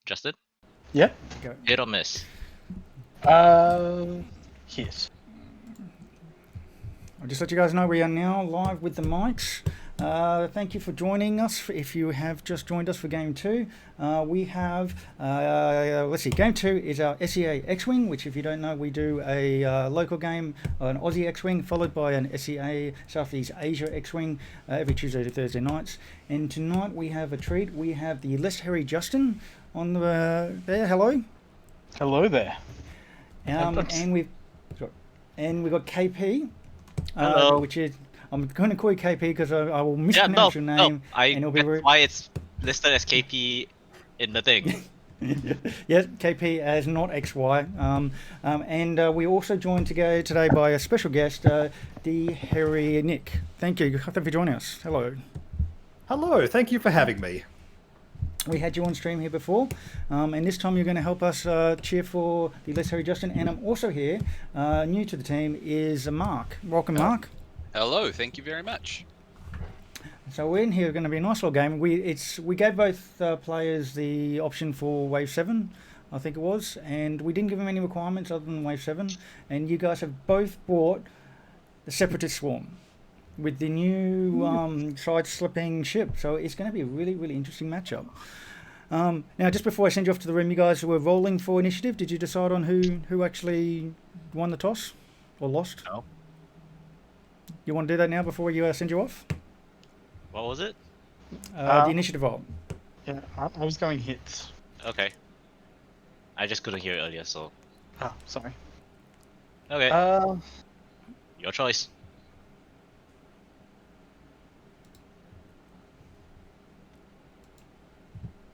Justin? Yep. Go. Hit or miss? Hit. I'll just let you guys know we are now live with the mics. Thank you for joining us. If you have just joined us for Game 2, we have, let's see, Game 2 is our SEA X-Wing, which if you don't know, we do a local game, an Aussie X-Wing, followed by an SEA Southeast Asia X-Wing every Tuesday to Thursday nights. And tonight we have a treat. We have the Less Harry Justin on the there. Hello. Hello there. And we've got KP. Hello. Which is, I'm going to call you KP because I will mispronounce your name. And it'll be that's why it's listed as KP in the thing. Yes, KP as not XY. And we also joined today by a special guest, the Harry Nick. Thank you for joining us. Hello. Hello, thank you for having me. We had you on stream here before, and this time you're going to help us cheer for the Less Harry Justin. And I'm also here, new to the team, is Mark. Welcome, Mark. Hello, thank you very much. So we're in here, going to be a nice little game. We gave both players the option for Wave 7, I think it was, and we didn't give them any requirements other than Wave 7. And you guys have both bought the Separatist Swarm with the new side-slipping ship. So it's going to be a really, really interesting matchup. Now, just before I send you off to the room, you guys were rolling for initiative. Did you decide on who actually won the toss or lost? No. You want to do that now before you send you off? What was it? The initiative roll. Yeah, I was going hits. Okay. I just couldn't hear it earlier, so. Ah, sorry. Okay. Your choice.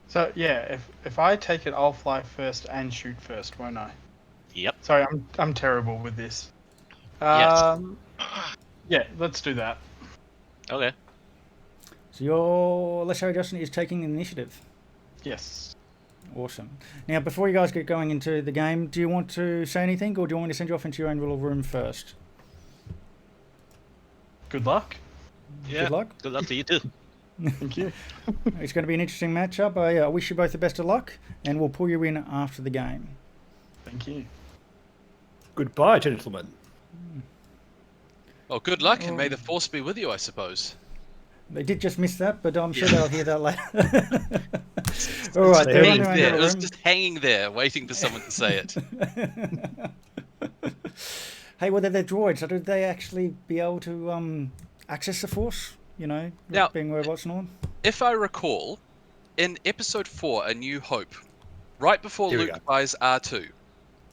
So yeah, if I take it, I'll fly first and shoot first, won't I? Yep. Sorry, I'm terrible with this. Yes. Yeah, let's do that. Okay. So your Less Harry Justin is taking the initiative. Yes. Awesome. Now, before you guys get going into the game, do you want to say anything, or do you want me to send you off into your own little room first? Good luck. Yeah. Good luck. Good luck to you too. Thank you. It's going to be an interesting matchup. I wish you both the best of luck, and we'll pull you in after the game. Thank you. Goodbye, gentlemen. Well, good luck and may the force be with you, I suppose. They did just miss that, but I'm sure they'll hear that later. All right, they're on their own It little was room. just hanging there, waiting for someone to say it. Hey, well, they're droids. So did they actually be able to access the Force? You know, Now, being robots and all? If I recall, in Episode 4, A New Hope, right before Here we Luke go. buys R2,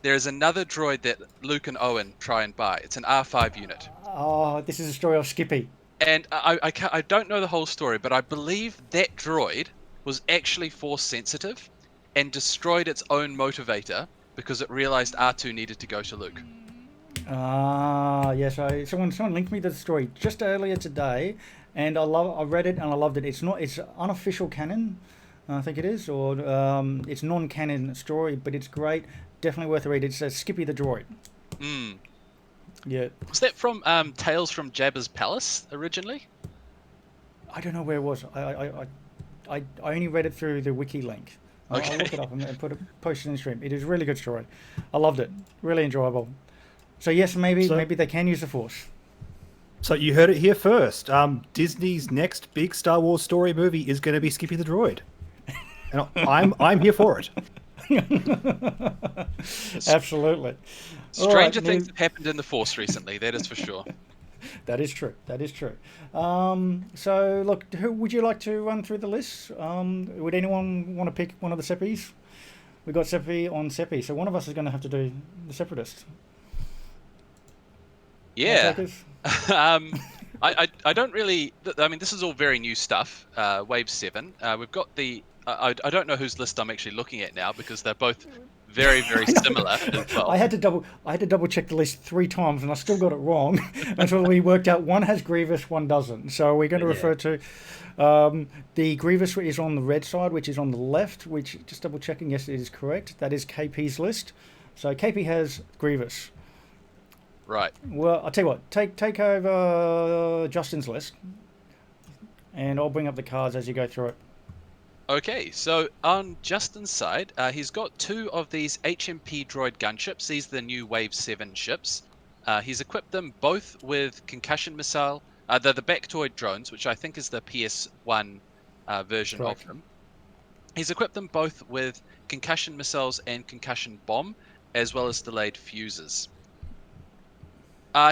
there is another droid that Luke and Owen try and buy. It's an R5 unit. Oh, this is a story of Skippy. And I don't know the whole story, but I believe that droid was actually force sensitive and destroyed its own motivator because it realized R2 needed to go to Luke. Yes. Someone linked me to the story just earlier today, and I read it and I loved it. It's unofficial canon, I think it is, or it's non-canon story, but it's great. Definitely worth a read. It says Skippy the droid. Hmm. Yeah. Was that from Tales from Jabba's Palace originally? I don't know where it was. I only read it through the wiki link. I'll Okay. look it up and post it in the stream. It is a really good story. I loved it. Really enjoyable. So yes, maybe they can use the Force. So you heard it here first. Disney's next big Star Wars story movie is going to be Skippy the Droid, and I'm here for it. Absolutely. Stranger things have happened in the Force recently, that is for sure. That is true. So, look, who would you like to run through the list? Would anyone want to pick one of the Seppies? We got Seppi on Seppi, so one of us is going to have to do the Separatist. Yeah. Takers? I don't really. I mean, this is all very new stuff. Wave 7. We've got the. I don't know whose list I'm actually looking at now because they're both very, very similar as well. I had to double check the list 3 times, and I still got it wrong until we worked out one has Grievous, one doesn't. So we're going to refer to the Grievous is on the red side, which is on the left. Which just double checking, yes, it is correct. That is KP's list. So KP has Grievous. Right. Well, I'll tell you what. Take over Justin's list, and I'll bring up the cards as you go through it. Okay, so on Justin's side, he's got 2 of these HMP droid gunships. These are the new Wave 7 ships. He's equipped them both with concussion missile. They're the Bactoid drones, which I think is the PS1 version Correct. of them. He's equipped them both with concussion missiles and concussion bomb, as well as delayed fuses.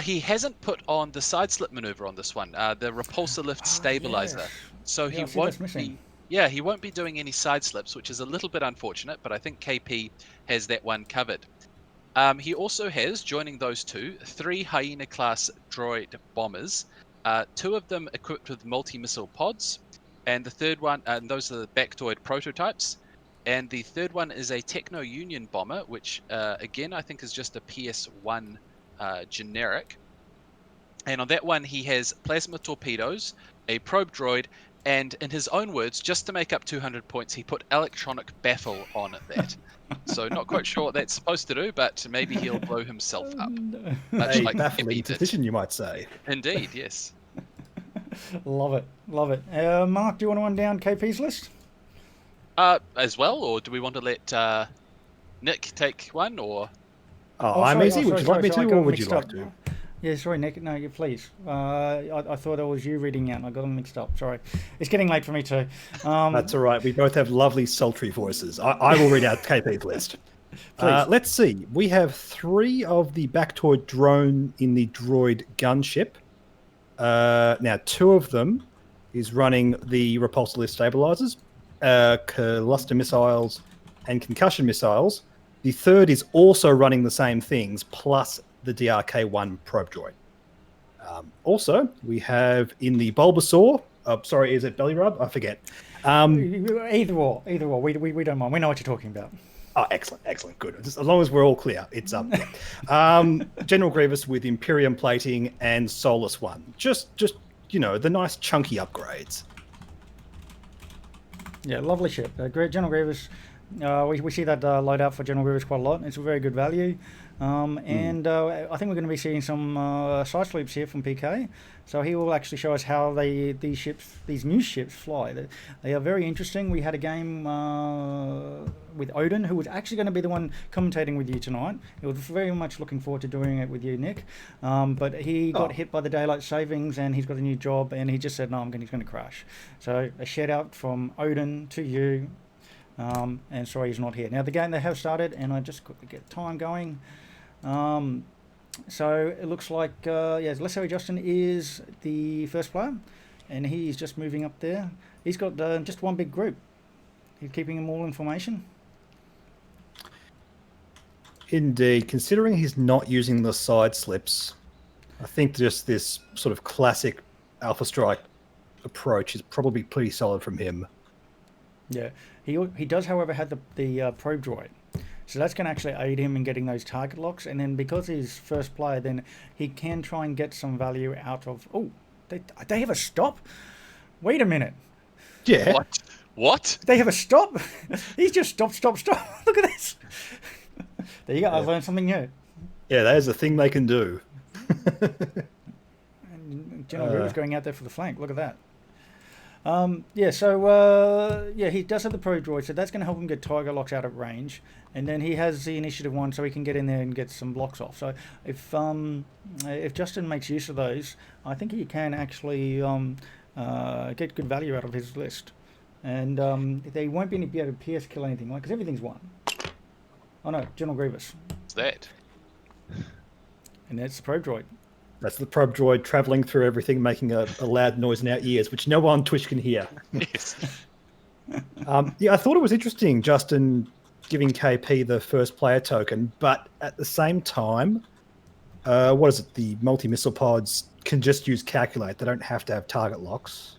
He hasn't put on the side slip maneuver on this one, the repulsor lift stabilizer. yes. So Yeah, I he see won't that's missing. be. Yeah, he won't be doing any side slips, which is a little bit unfortunate, but I think KP has that one covered. He also has, joining those 2, 3 Hyena class droid bombers, 2 of them equipped with multi-missile pods, and the third one, and those are the Bactoid prototypes, and the third one is a Techno Union bomber, which again I think is just a PS1 generic. And on that one he has plasma torpedoes, a probe droid, and in his own words, just to make up 200 points, he put electronic baffle on that. So not quite sure what that's supposed to do, but maybe he'll blow himself up. Much A like baffling Hippie did. decision, you might say. Indeed, yes. Love it, love it. Mark, do you want to run down KP's list? As well, or do we want to let Nick take one, or... Oh, I'm sorry, easy. Would you like me I to, got or them would you mixed like up. to? Yeah, sorry, Nick. No, you please. I thought it was you reading out, and I got them mixed up. Sorry, it's getting late for me too. That's all right. We both have lovely, sultry voices. I will read out KP's list. Please. Let's see. We have 3 of the Bactoid drone in the droid gunship. Now, 2 of them is running the repulsor lift stabilizers, cluster missiles, and concussion missiles. The 3rd is also running the same things, plus the DRK-1 probe droid. Also, we have in the Bulbasaur, sorry, is it Belly Rub? I forget. Either or. We don't mind. We know what you're talking about. Oh, excellent, good. Just, as long as we're all clear, it's General Grievous with Imperium plating and Solus 1. Just the nice chunky upgrades. Yeah, lovely ship. Great General Grievous. We see that loadout for General Grievous quite a lot. It's a very good value. And I think we're going to be seeing some side sweeps here from PK. So he will actually show us how these new ships fly. They are very interesting. We had a game with Odin, who was actually going to be the one commentating with you tonight. He was very much looking forward to doing it with you, Nick. But he got hit by the daylight savings, and he's got a new job, and he just said, no, he's going to crash. So a shout out from Odin to you. And sorry he's not here. Now the game they have started, and I just quickly get time going. So it looks like Let's Say Justin is the first player, and he's just moving up there. He's got just one big group. He's keeping them all information. Indeed, considering he's not using the side slips, I think just this sort of classic Alpha Strike approach is probably pretty solid from him. Yeah, he does, however, have the probe droid, so that's going to actually aid him in getting those target locks. And then because he's first player, then he can try and get some value out of. Oh, they have a stop. Wait a minute. Yeah. What? They have a stop. He's just stop. Look at this. There you go. I learned something new. Yeah, that is a thing they can do. And General Grievous going out there for the flank. Look at that. He does have the pro droid, so that's going to help him get tiger locks out of range, and then he has the initiative 1, so he can get in there and get some blocks off. So if Justin makes use of those, I think he can actually get good value out of his list, and they won't be able to PS kill anything, because everything's 1. Oh no, General Grievous, What's that? and that's the pro droid. That's the probe droid traveling through everything, making a loud noise in our ears, which no one on Twitch can hear. Yes. I thought it was interesting, Justin giving KP the first player token, but at the same time, the multi-missile pods can just use calculate. They don't have to have target locks.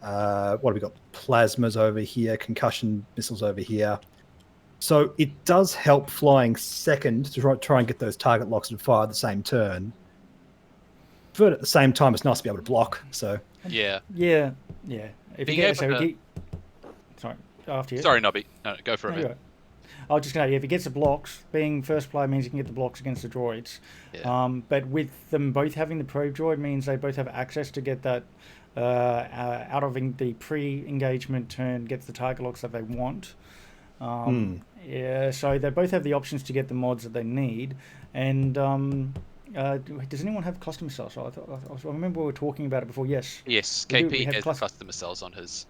What have we got? Plasmas over here, concussion missiles over here. So it does help flying second to try and get those target locks and fire at the same turn. But at the same time, it's nice to be able to block. So Yeah. Yeah. If Being you get able to- sorry, after you. Sorry, Nobby. No, go for a No, minute. I was just going to say, if he gets the blocks, being first player means he can get the blocks against the droids. Yeah. But with them both having the probe droid means they both have access to get that out of the pre-engagement turn, gets the target locks that they want. Yeah, so they both have the options to get the mods that they need. And does anyone have cluster missiles? So I remember we were talking about it before. Yes. Yes, We KP have has cluster- cluster missiles on his.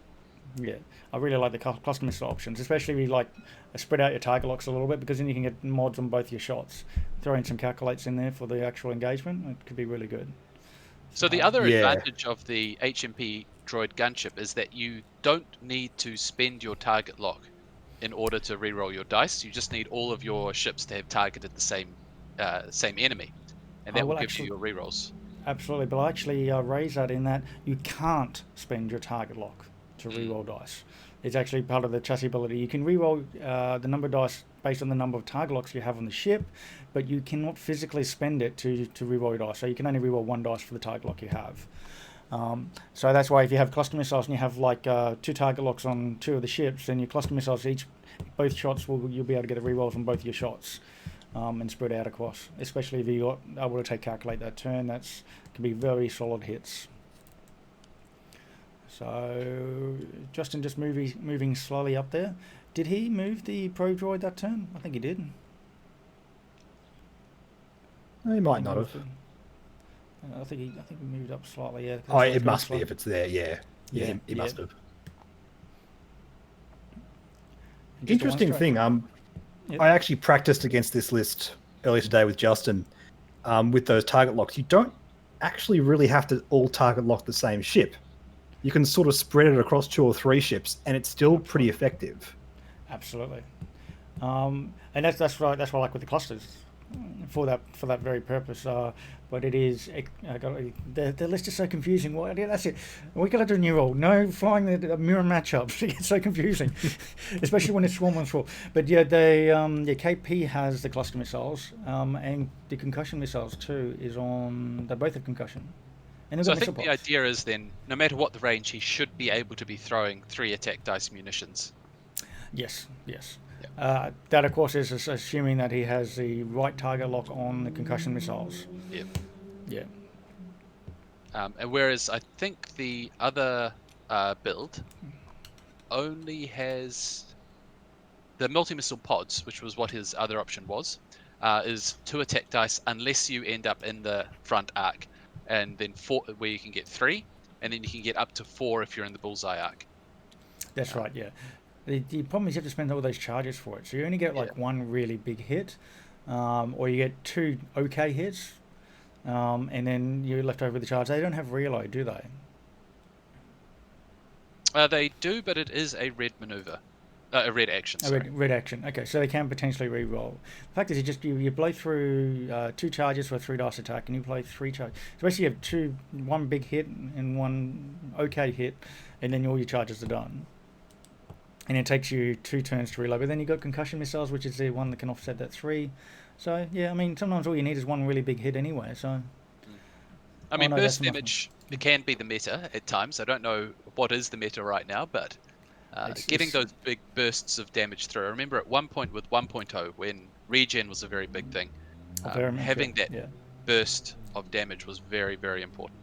Yeah, I really like the cluster missile options, especially if you like spread out your target locks a little bit, because then you can get mods on both your shots. Throw in some calculates in there for the actual engagement, it could be really good. So the other Yeah. advantage of the HMP droid gunship is that you don't need to spend your target lock in order to reroll your dice. You just need all of your ships to have targeted the same enemy, and that Oh, will well, give actually- you your rerolls. Absolutely, but I actually raise that in that you can't spend your target lock to reroll dice. It's actually part of the chassis ability. You can reroll the number of dice based on the number of target locks you have on the ship, but you cannot physically spend it to reroll your dice. So you can only reroll one dice for the target lock you have. So that's why if you have cluster missiles and you have like 2 target locks on 2 of the ships, then your cluster missiles both shots you'll be able to get a reroll from both your shots. And spread out across, especially if you're able to calculate that turn. That's can be very solid hits. So Justin just moving slowly up there. Did he move the pro droid that turn? I think he did. He might not have. I think he moved up slightly. Yeah. Oh, it must be if it's there. Yeah, Yeah, he must have. Just a Interesting one-strike. thing. Yep. I actually practiced against this list earlier today with Justin. With those target locks, you don't actually really have to all target lock the same ship. You can sort of spread it across 2 or 3 ships, and it's still pretty effective. Absolutely, and that's right. That's what I like with the clusters, for that very purpose. But it is the list is so confusing. Well, yeah, that's it. We got to do a new rule. No flying the mirror matchups. It gets so confusing, especially when it's swarm on swarm. But yeah, KP has the cluster missiles, and the concussion missiles too is on. They both have concussion. And they've So I got think missile the pods. idea is then, no matter what the range, he should be able to be throwing 3 attack dice munitions. Yes. That of course is assuming that he has the right target lock on the concussion missiles. Yep. Yeah. And whereas I think the other build only has the multi-missile pods, which was what his other option was, is 2 attack dice unless you end up in the front arc, and then 4 where you can get 3, and then you can get up to 4 if you're in the bullseye arc. That's right, yeah. The problem is you have to spend all those charges for it. So you only get like one really big hit, or you get 2 okay hits, and then you're left over with the charge. They don't have reload, do they? They do, but it is a red maneuver. A red action, A sorry. red action. Okay, so they can potentially re-roll. The fact is, you blow through 2 charges for a 3 dice attack, and you play 3 charges. So basically, you have one big hit and one okay hit, and then all your charges are done. And it takes you 2 turns to reload. But then you've got concussion missiles, which is the one that can offset that 3. So yeah, I mean, sometimes all you need is one really big hit anyway. So. I mean, no, burst that's enough. damage, it can be the meta at times. I don't know what is the meta right now, but getting those big bursts of damage through. I remember at one point with 1.0, when regen was a very big thing, Very much, having that yeah. burst of damage was very, very important.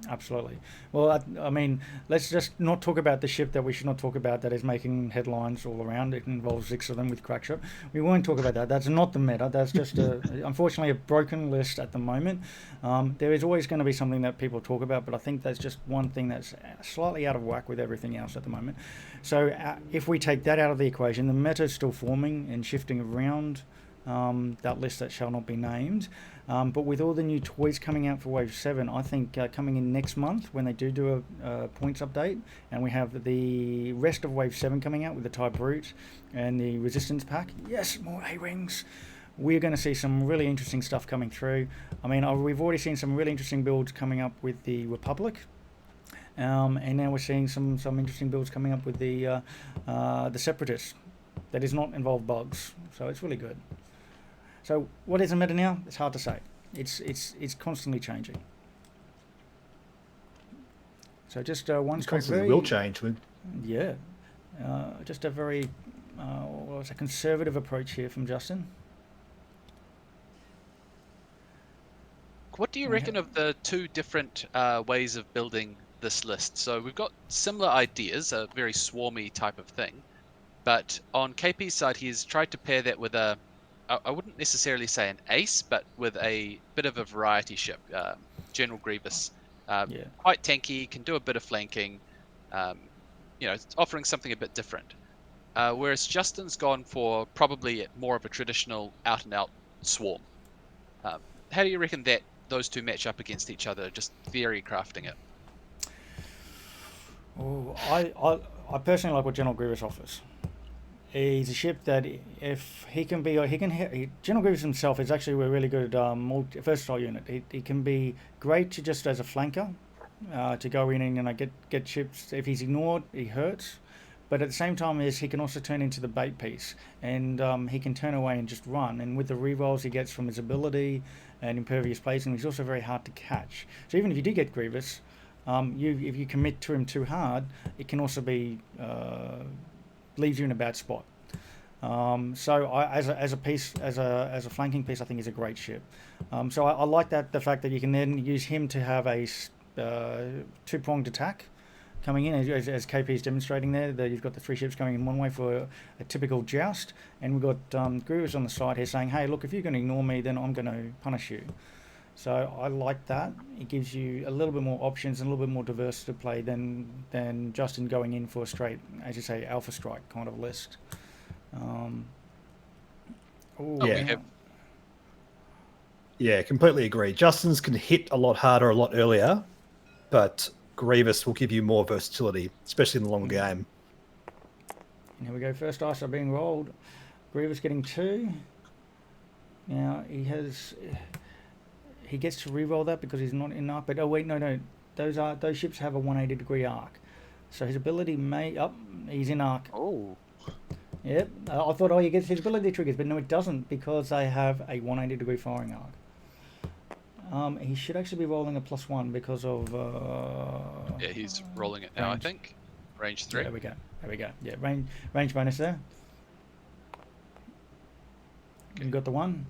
Absolutely. Well, I mean, let's just not talk about the ship that we should not talk about that is making headlines all around. It involves 6 of them with Crackshot. We won't talk about that. That's not the meta. That's just, unfortunately, a broken list at the moment. There is always going to be something that people talk about, but I think that's just one thing that's slightly out of whack with everything else at the moment. So if we take that out of the equation, the meta is still forming and shifting around that list that shall not be named. But with all the new toys coming out for Wave 7, I think coming in next month when they do a points update, and we have the rest of Wave 7 coming out with the TIE Brute and the Resistance Pack. Yes, more A-Wings. We're going to see some really interesting stuff coming through. I mean, we've already seen some really interesting builds coming up with the Republic. And now we're seeing some interesting builds coming up with the Separatists. That does not involve bugs. So it's really good. So what is a meta now? It's hard to say. It's constantly changing. So just one It strike. constantly will change. Yeah. Just a very well, it's a conservative approach here from Justin. What do you reckon of the two different ways of building this list? So we've got similar ideas, a very swarmy type of thing, but on KP's side, he's tried to pair that with I wouldn't necessarily say an ace, but with a bit of a variety ship, General Grievous. Quite tanky, can do a bit of flanking, it's offering something a bit different. Whereas Justin's gone for probably more of a traditional out-and-out swarm. How do you reckon that those two match up against each other, just theory crafting it? Oh, I personally like what General Grievous offers. He's a ship that if he can be, General Grievous himself is actually a really good versatile unit. He can be great to just as a flanker, to go in and get ships. If he's ignored, he hurts. But at the same time, he can also turn into the bait piece, and he can turn away and just run. And with the rerolls he gets from his ability and impervious placing, he's also very hard to catch. So even if you do get Grievous, if you commit to him too hard, it can also be leaves you in a bad spot. So as a piece, as a flanking piece, I think is a great ship. So I like the fact that you can then use him to have a two-pronged attack coming in, as KP is demonstrating there. That you've got the three ships going in one way for a typical joust, and we've got Grievous on the side here saying, hey, look, if you're going to ignore me, then I'm going to punish you. So I like that. It gives you a little bit more options and a little bit more diversity to play than Justin going in for a straight, as you say, Alpha Strike kind of list. Yeah, completely agree. Justin's can hit a lot harder a lot earlier, but Grievous will give you more versatility, especially in the long game. And here we go. First dice are being rolled. Grievous getting 2. Now he gets to re-roll that because he's not in arc. But oh wait, no. Those ships have a 180 degree arc, so his ability may he's in arc. Oh. Yep. I thought he gets his ability triggers, but no, it doesn't because they have a 180 degree firing arc. He should actually be rolling a +1 because of. Yeah, he's rolling it now. Range. I think range 3. There we go. Yeah, range bonus there. Okay. You've got the 1.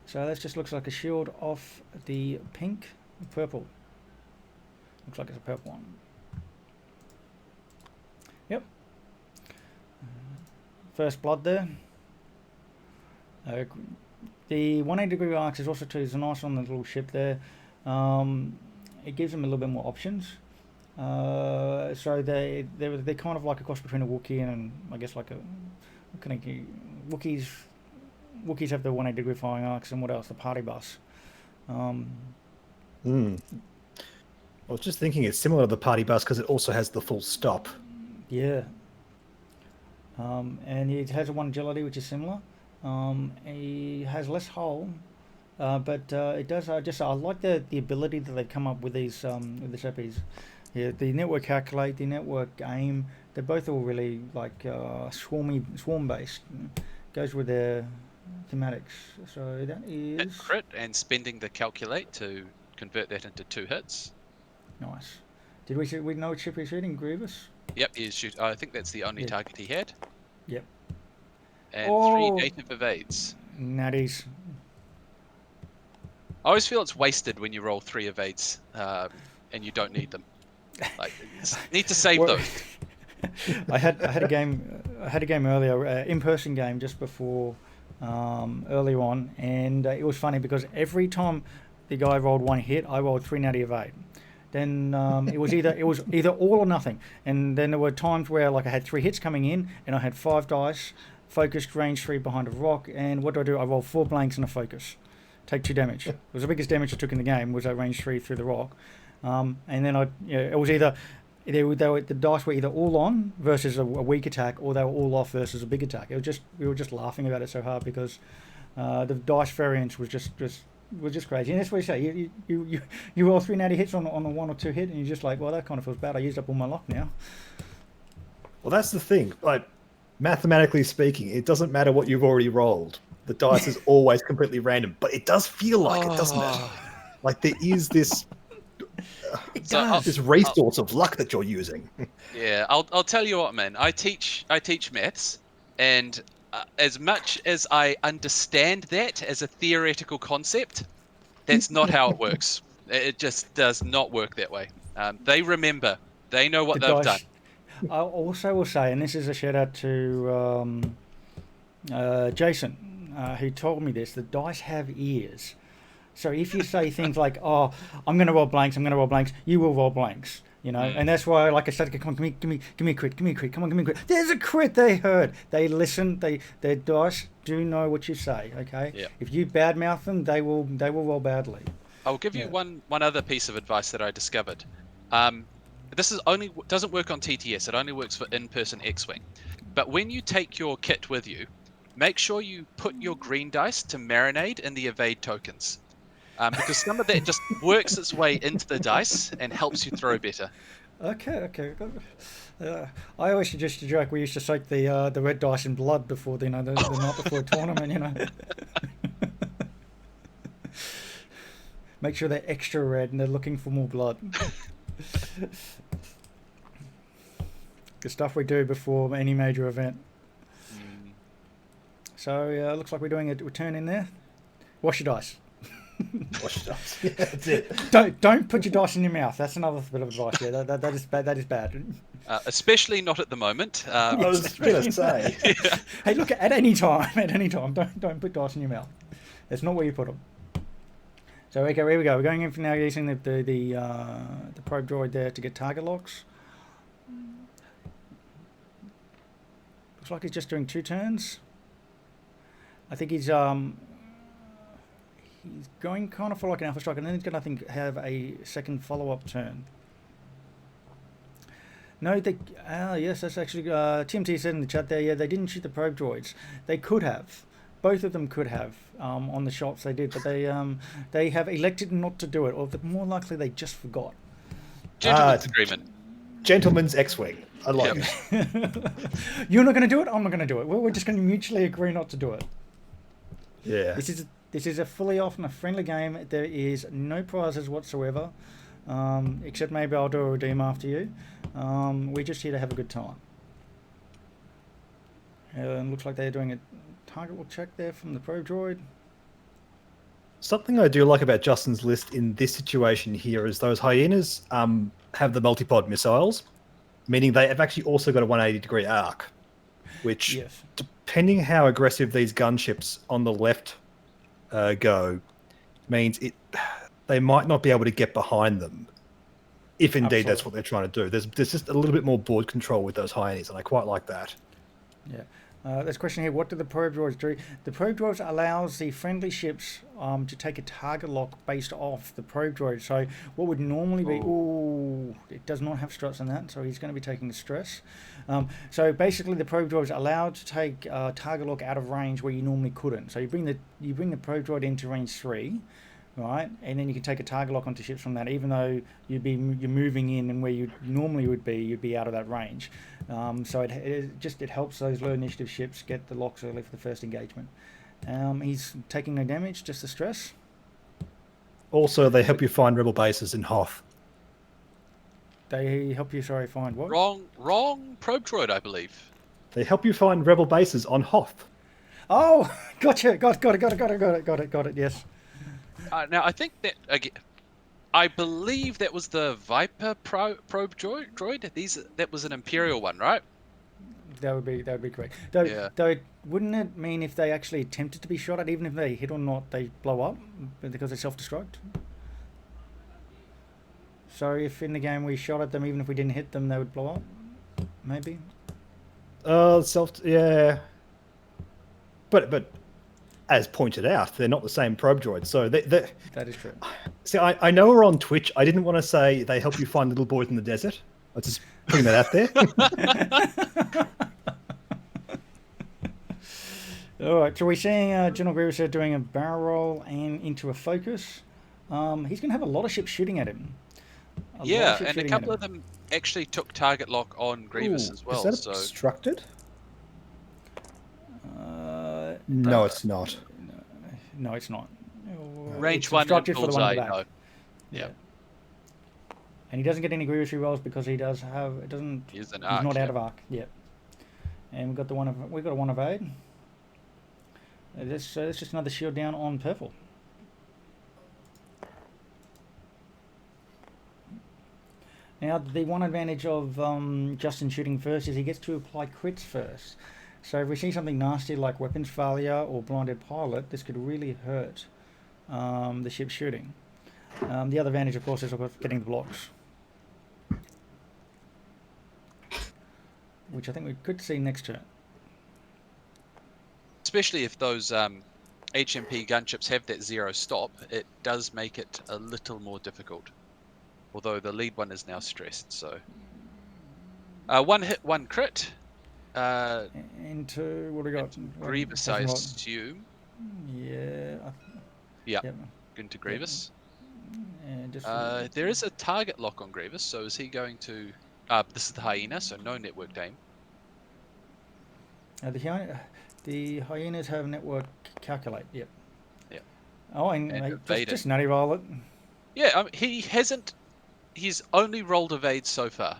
So that just looks like a shield off the purple. Looks like it's a purple one. Yep. First blood there. The 180 degree arcs is also is nice on the little ship there. It gives them a little bit more options. So they're kind of like a cross between a Wookiee and I guess like Wookiees. Wookiees have the 180 degree firing arcs, and what else? The party bus. I was just thinking it's similar to the party bus because it also has the full stop. Yeah. And it has a 1 agility, which is similar. He has less hull, but it does. I like the ability that they've come up with these with the Seppies. Yeah, the network calculate, the network aim. They're both all really like swarm based. Goes with their thematics. So that is hit crit and spending the calculate to convert that into 2 hits. Nice. Did we know what ship he's shooting? Grievous? Yep, he's shoot. I think that's the only target he had. Yep. And 3 native evades. Natties. I always feel it's wasted when you roll 3 evades and you don't need them. Like, need to save those. I had a game earlier, in-person game just before earlier on, and it was funny because every time the guy rolled 1 hit, I rolled 3 natty evade. Then it was either all or nothing, and then there were times where like I had 3 hits coming in, and I had 5 dice, focused range 3 behind a rock, and what do? I rolled 4 blanks and a focus, take 2 damage. It was the biggest damage I took in the game was that range 3 through the rock, and then it was either. The dice were either all on versus a weak attack, or they were all off versus a big attack. We were just laughing about it so hard because the dice variance was just crazy. And that's what you say. You roll 3 natty hits on a 1 or 2 hit, and you're just like, well, that kind of feels bad. I used up all my luck now. Well, that's the thing. Like mathematically speaking, it doesn't matter what you've already rolled. The dice is always completely random, but it does feel like it, doesn't it? Like there is this. This resource of luck that you're using. Yeah, I'll tell you what, man. I teach maths, And as much as I understand that as a theoretical concept, that's not how it works. It just does not work that way. They remember. They know what The they've dice- done. I also will say, and this is a shout out to Jason, who told me this, the dice have ears. So if you say things like, "Oh, I'm going to roll blanks," you will roll blanks. You know, and that's why, like I said, come on, give me a crit, come on, give me a crit. There's a crit. They heard, they listen, their dice do know what you say. Okay, Yeah. if you badmouth them, they will roll badly. I'll give you one other piece of advice that I discovered. This is doesn't work on TTS. It only works for in-person X-Wing. But when you take your kit with you, make sure you put your green dice to marinate in the evade tokens. Because some of that just works its way into the dice and helps you throw better. Okay. I always used to joke. We used to soak the red dice in blood before the night before a tournament. You know, make sure they're extra red and they're looking for more blood. The stuff we do before any major event. So looks like we're doing a return in there. Wash your dice. Wash your dice. Yeah, that's it. Don't put your dice in your mouth. That's another bit of advice. Yeah, that is bad. That is bad. Especially not at the moment. I was going to say. Hey, look, at any time, don't put dice in your mouth. That's not where you put them. So okay, here we go. We're going in for now using the probe droid there to get target locks. Looks like he's just doing 2 turns. I think he's going kind of for like an alpha strike, and then he's going to, I think, have a second follow-up turn. No, yes, that's actually TMT said in the chat there. Yeah, they didn't shoot the probe droids. They could have. Both of them could have on the shots they did, but they have elected not to do it, or more likely they just forgot. Gentleman's agreement. Gentleman's X-Wing. I like it. You're not going to do it. I'm not going to do it. We're just going to mutually agree not to do it. Yeah. This is a fully off and a friendly game. There is no prizes whatsoever, except maybe I'll do a redeem after you. We're just here to have a good time. And looks like they're doing a target will check there from the probe droid. Something I do like about Justin's list in this situation here is those hyenas have the multipod missiles, meaning they have actually also got a 180-degree arc, which, Yes. depending how aggressive these gunships on the left go, means they might not be able to get behind them, if indeed that's what they're trying to do. There's just a little bit more board control with those hyenas, and I quite like that. Yeah. There's a question here. What do the probe droids do? The probe droids allows the friendly ships to take a target lock based off the probe droid. So what would normally be... Ooh, it does not have struts in that, so he's going to be taking the stress. So basically the probe droid is allowed to take target lock out of range where you normally couldn't. So you bring the probe droid into range 3, right? And then you can take a target lock onto ships from that, even though you're moving in and where you normally would be, you'd be out of that range. So it helps those low initiative ships get the locks early for the first engagement. He's taking no damage, just the stress. Also, they help you find rebel bases in Hoth. They help you, find what? Wrong probe droid, I believe. They help you find rebel bases on Hoth. Oh, gotcha. Got it. Yes. Now, I think that I believe that was the Viper probe droid. That was an Imperial one, right? That would be correct. Yeah. Though, wouldn't it mean if they actually attempted to be shot at, even if they hit or not, they blow up because they self-destruct? So if in the game we shot at them, even if we didn't hit them, they would blow up? Maybe? Yeah. But as pointed out, they're not the same probe droids. So that is true. See, I know we're on Twitch. I didn't want to say they help you find little boys in the desert. I'm just putting that out there. All right, so we're seeing General Grievous here doing a barrel roll and into a focus. He's going to have a lot of ships shooting at him. Yeah, and a couple of them actually took target lock on Grievous as well. Is that obstructed? No, it's not. No, it's not. Range It's 1 and obstructed for the one in bullseye, the back. no. Yeah. And he doesn't get any Grievous rerolls because he does have... It doesn't... He's an He's arc, not yeah. out of arc. Yeah. And we got a 1 evade. That's just another shield down on purple. Now, the one advantage of Justin shooting first is he gets to apply crits first. So if we see something nasty like weapons failure or blinded pilot, this could really hurt the ship shooting. The other advantage, of course, is of course getting the blocks, which I think we could see next turn. Especially if those HMP gunships have that 0 stop, it does make it a little more difficult. Although the lead one is now stressed, so 1 hit, 1 crit. Into what do we got? Grievous, I assume. Yeah. Yeah. Yep. Into Grievous. And just There is a target lock on Grievous, so is he going to? This is the Hyena, so no networked aim. the hyenas have network calculate. Yep. Yep. Oh, and evaded. just nutty roll it. Yeah, he hasn't. He's only rolled evade so far.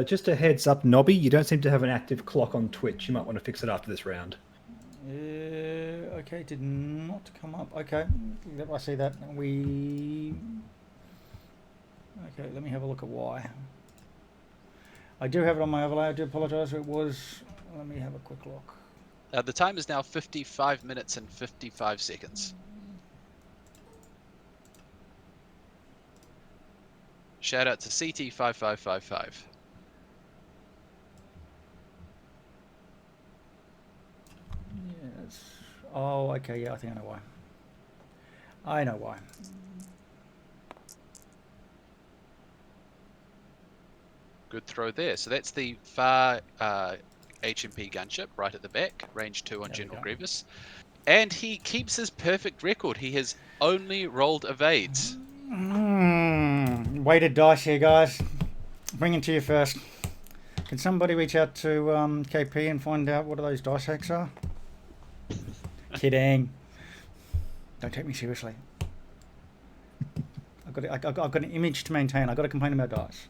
Just a heads up, Nobby, you don't seem to have an active clock on Twitch. You might want to fix it after this round. Okay, did not come up. Okay, I see that. Okay, let me have a look at why. I do have it on my overlay. I do apologise. It was. Let me have a quick look. The time is now 55 minutes and 55 seconds. Shout out to CT5555. Yes. Oh, okay. Yeah, I think I know why. I know why. Good throw there. So that's the far HMP gunship right at the back, range 2 on There we General go. Grievous. And he keeps his perfect record. He has only rolled evades. Weighted dice here, guys. Bring it to you first. Can somebody reach out to KP and find out what those dice hacks are? Kidding. Don't take me seriously. I've got an image to maintain. I've got to complain about dice.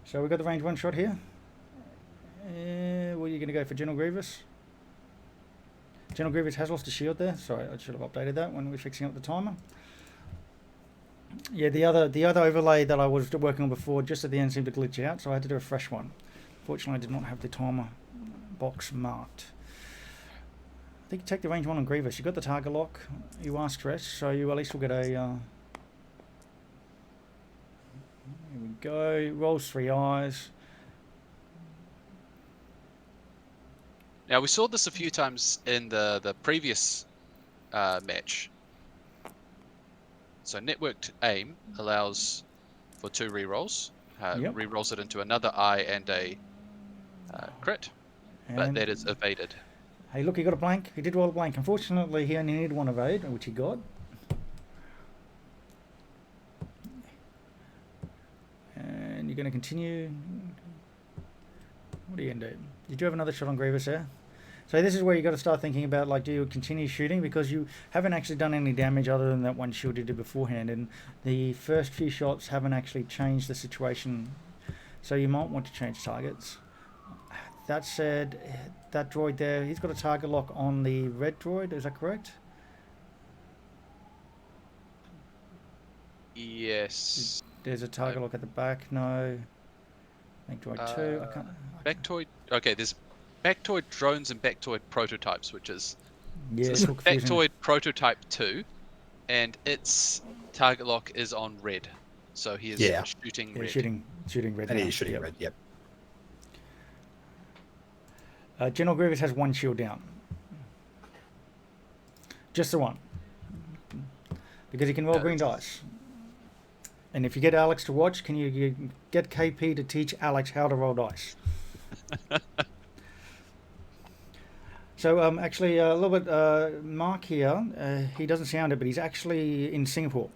So we got the range 1 shot here. Well, you're going to go for General Grievous. General Grievous has lost a shield there. Sorry, I should have updated that when we were fixing up the timer. Yeah, the other overlay that I was working on before just at the end seemed to glitch out, so I had to do a fresh one. Fortunately, I did not have the timer box marked. I think you take the range 1 on Grievous. You got the target lock. You are stressed, so you at least will get a. Here we go. Rolls 3 eyes. Now, we saw this a few times in the previous match. So networked aim allows for 2 rerolls. Yep. Rerolls it into another eye and a crit, but And that is evaded. hey, look, he got a blank. He did roll a blank. Unfortunately, he only needed 1 evade, which he got. And you're going to continue. What are you going to do? Did you have another shot on Grievous there? So this is where you got to start thinking about, like, do you continue shooting? Because you haven't actually done any damage other than that 1 shield you did beforehand. And the first few shots haven't actually changed the situation. So you might want to change targets. That said, that droid there, he's got a target lock on the red droid, is that correct? Yes. There's a target lock at the back, no. I think droid 2, I can't. Bactoid. Okay, there's Bactoid drones and Bactoid prototypes, which is Yeah, so it's this all is confusing. Bactoid prototype 2, and its target lock is on red. So he is shooting Yeah, red. shooting red. And now. he's shooting Yep. red, yep. General Grievous has 1 shield down. Just the 1. Because he can roll green dice. And if you get Alex to watch, can you get KP to teach Alex how to roll dice? So actually a little bit, Mark here, he doesn't sound it, but he's actually in Singapore.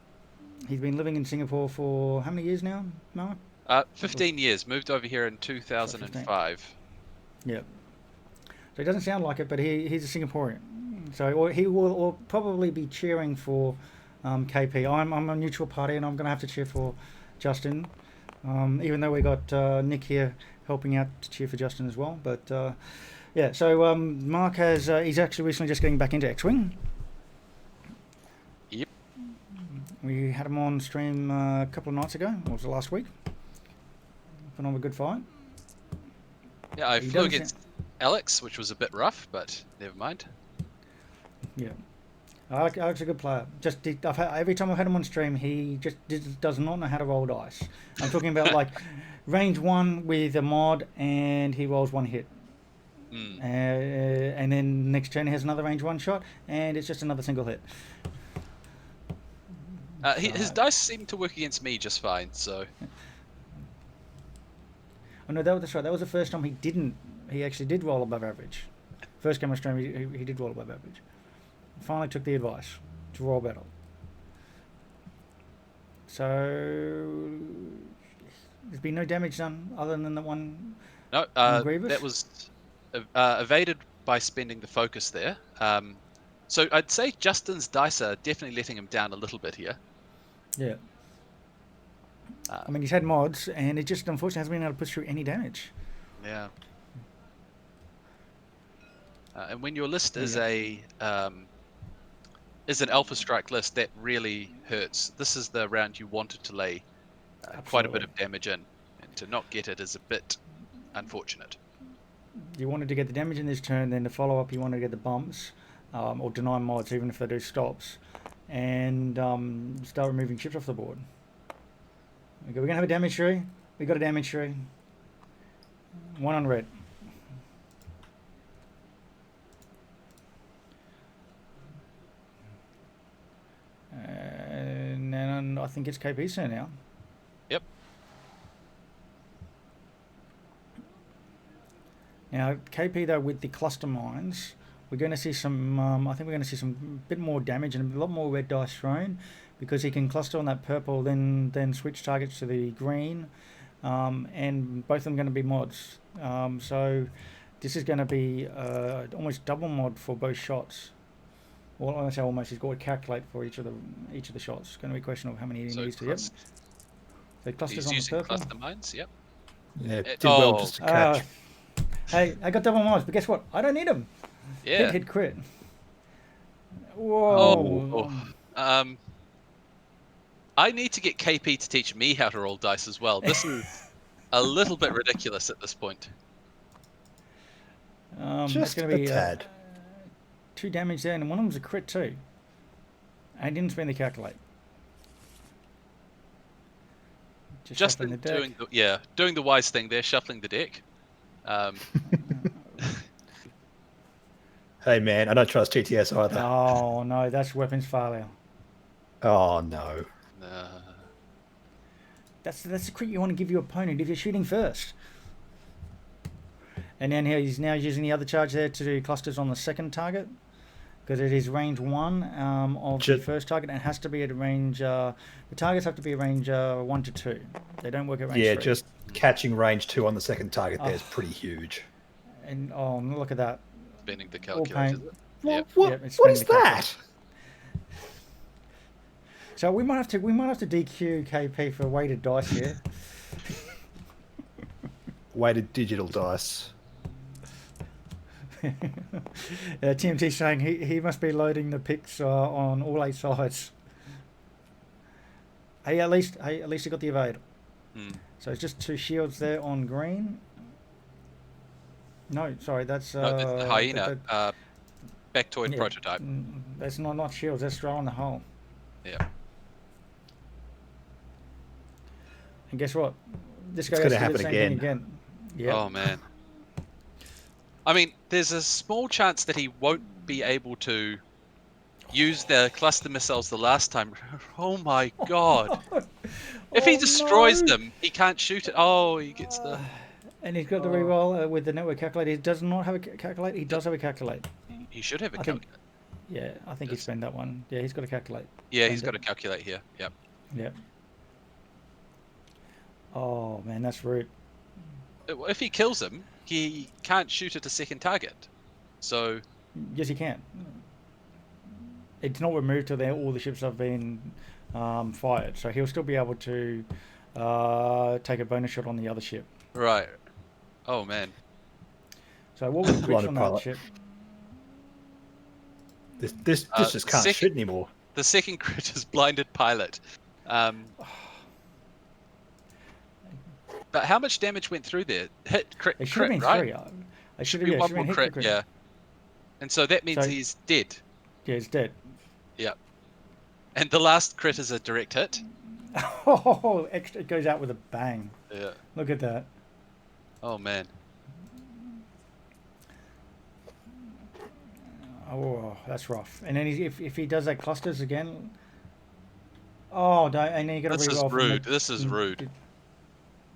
He's been living in Singapore for how many years now, Mark? 15 years. Moved over here in 2005. Yep. So he doesn't sound like it, but he's a Singaporean. So or he will probably be cheering for KP. I'm a neutral party, and I'm going to have to cheer for Justin, even though we got Nick here helping out to cheer for Justin as well. But yeah, so Mark has he's actually recently just getting back into X-Wing. Yep. We had him on stream a couple of nights ago, or was it last week? Put on a good fight. Yeah, I He flew doesn't against Alex, which was a bit rough, but never mind. Yeah. Alex is a good player. Every time I've had him on stream, he just does not know how to roll dice. I'm talking about like range 1 with a mod, and he rolls 1 hit. And then next turn he has another range 1 shot, and it's just another single hit. His dice seem to work against me just fine, so... Oh no, that's right. That was the first time he didn't. He actually did roll above average. First game on stream, he did roll above average. Finally took the advice to roll better. So there's been no damage done other than the one. No, Grievous? that was evaded by spending the focus there. So I'd say Justin's dice are definitely letting him down a little bit here. Yeah. I mean, he's had mods, and it just unfortunately hasn't been able to push through any damage. Yeah. And when your list is is an Alpha Strike list, that really hurts. This is the round you wanted to lay quite a bit of damage in, and to not get it is a bit unfortunate. You wanted to get the damage in this turn, then the follow up you wanted to get the bumps, or deny mods even if they do stops, and start removing chips off the board. Okay, we're gonna have a damage tree. We got a damage tree. 1 on red. And then I think it's KP's turn now. Yep. Now KP though with the cluster mines, we're going to see some. I think we're going to see some bit more damage and a lot more red dice thrown, because he can cluster on that purple, then switch targets to the green, and both of them going to be mods. So this is going to be almost double mod for both shots. Well, I say almost. He's got to calculate for each of the shots. It's going to be a question of how many he needs to. Yep. So clusters He's on the using purple. cluster mines, yep. Yeah, did well just to catch. Hey, I got double mods, but guess what? I don't need them. Yeah. Hit crit. Whoa. I need to get KP to teach me how to roll dice as well. This is a little bit ridiculous at this point. Just going to be a tad. 2 damage there, and one of them's a crit too. I didn't spend the calculate. Just shuffling the deck. doing the wise thing there, shuffling the deck. Hey man, I don't trust TTS either. Oh no, that's weapons failure. Oh no. That's the crit you want to give your opponent if you're shooting first. And then he's now using the other charge there to do clusters on the second target, because it is range 1 of the first target, and it has to be at a range. The targets have to be a range 1 to 2. They don't work at range 3. Yeah, just catching range 2 on the second target there is pretty huge. And look at that. Spending the calculator. What Yep, what is that? So we might have to DQ KP for weighted dice here. Weighted digital dice. TMT saying he must be loading the picks on all 8 sides. Hey, at least he got the evade. So it's just 2 shields there on green. No, sorry, that's that's the hyena Bactoid prototype. That's not shields. That's throw on the hull. Yeah. And guess what? This guy It's has gonna to do the happen same thing again. Yeah. Oh man. I mean, there's a small chance that he won't be able to use the cluster missiles the last time. Oh my god. If he destroys them, he can't shoot it. Oh, he gets the... And he's got the reroll with the network calculator. He does not have a calculate. He does have a calculate. He should have a calculator. Yeah, I think he's spent that one. Yeah, he's got to calculate. Yeah, he's got to calculate here. Yep. Yep. Oh man, that's rude. If he kills him, he can't shoot at a second target. So... Yes, he can. it's not removed till all the ships have been fired. So he'll still be able to take a bonus shot on the other ship. Right. Oh man. So what was the crits Blinded on that pilot. ship? This just can't second- shoot anymore. The second crit is blinded pilot. But how much damage went through there? Hit crit, It should have crit been right? three. It should have Be been one hit more for crit, crit. yeah. And so that means So- he's dead. Yeah, it's dead. Yeah. And the last crit is a direct hit. Oh, extra! It goes out with a bang. Yeah. Look at that. Oh man. Oh, that's rough. And then if he does that clusters again, and then you got to This is re-roll from rude. the- This is rude.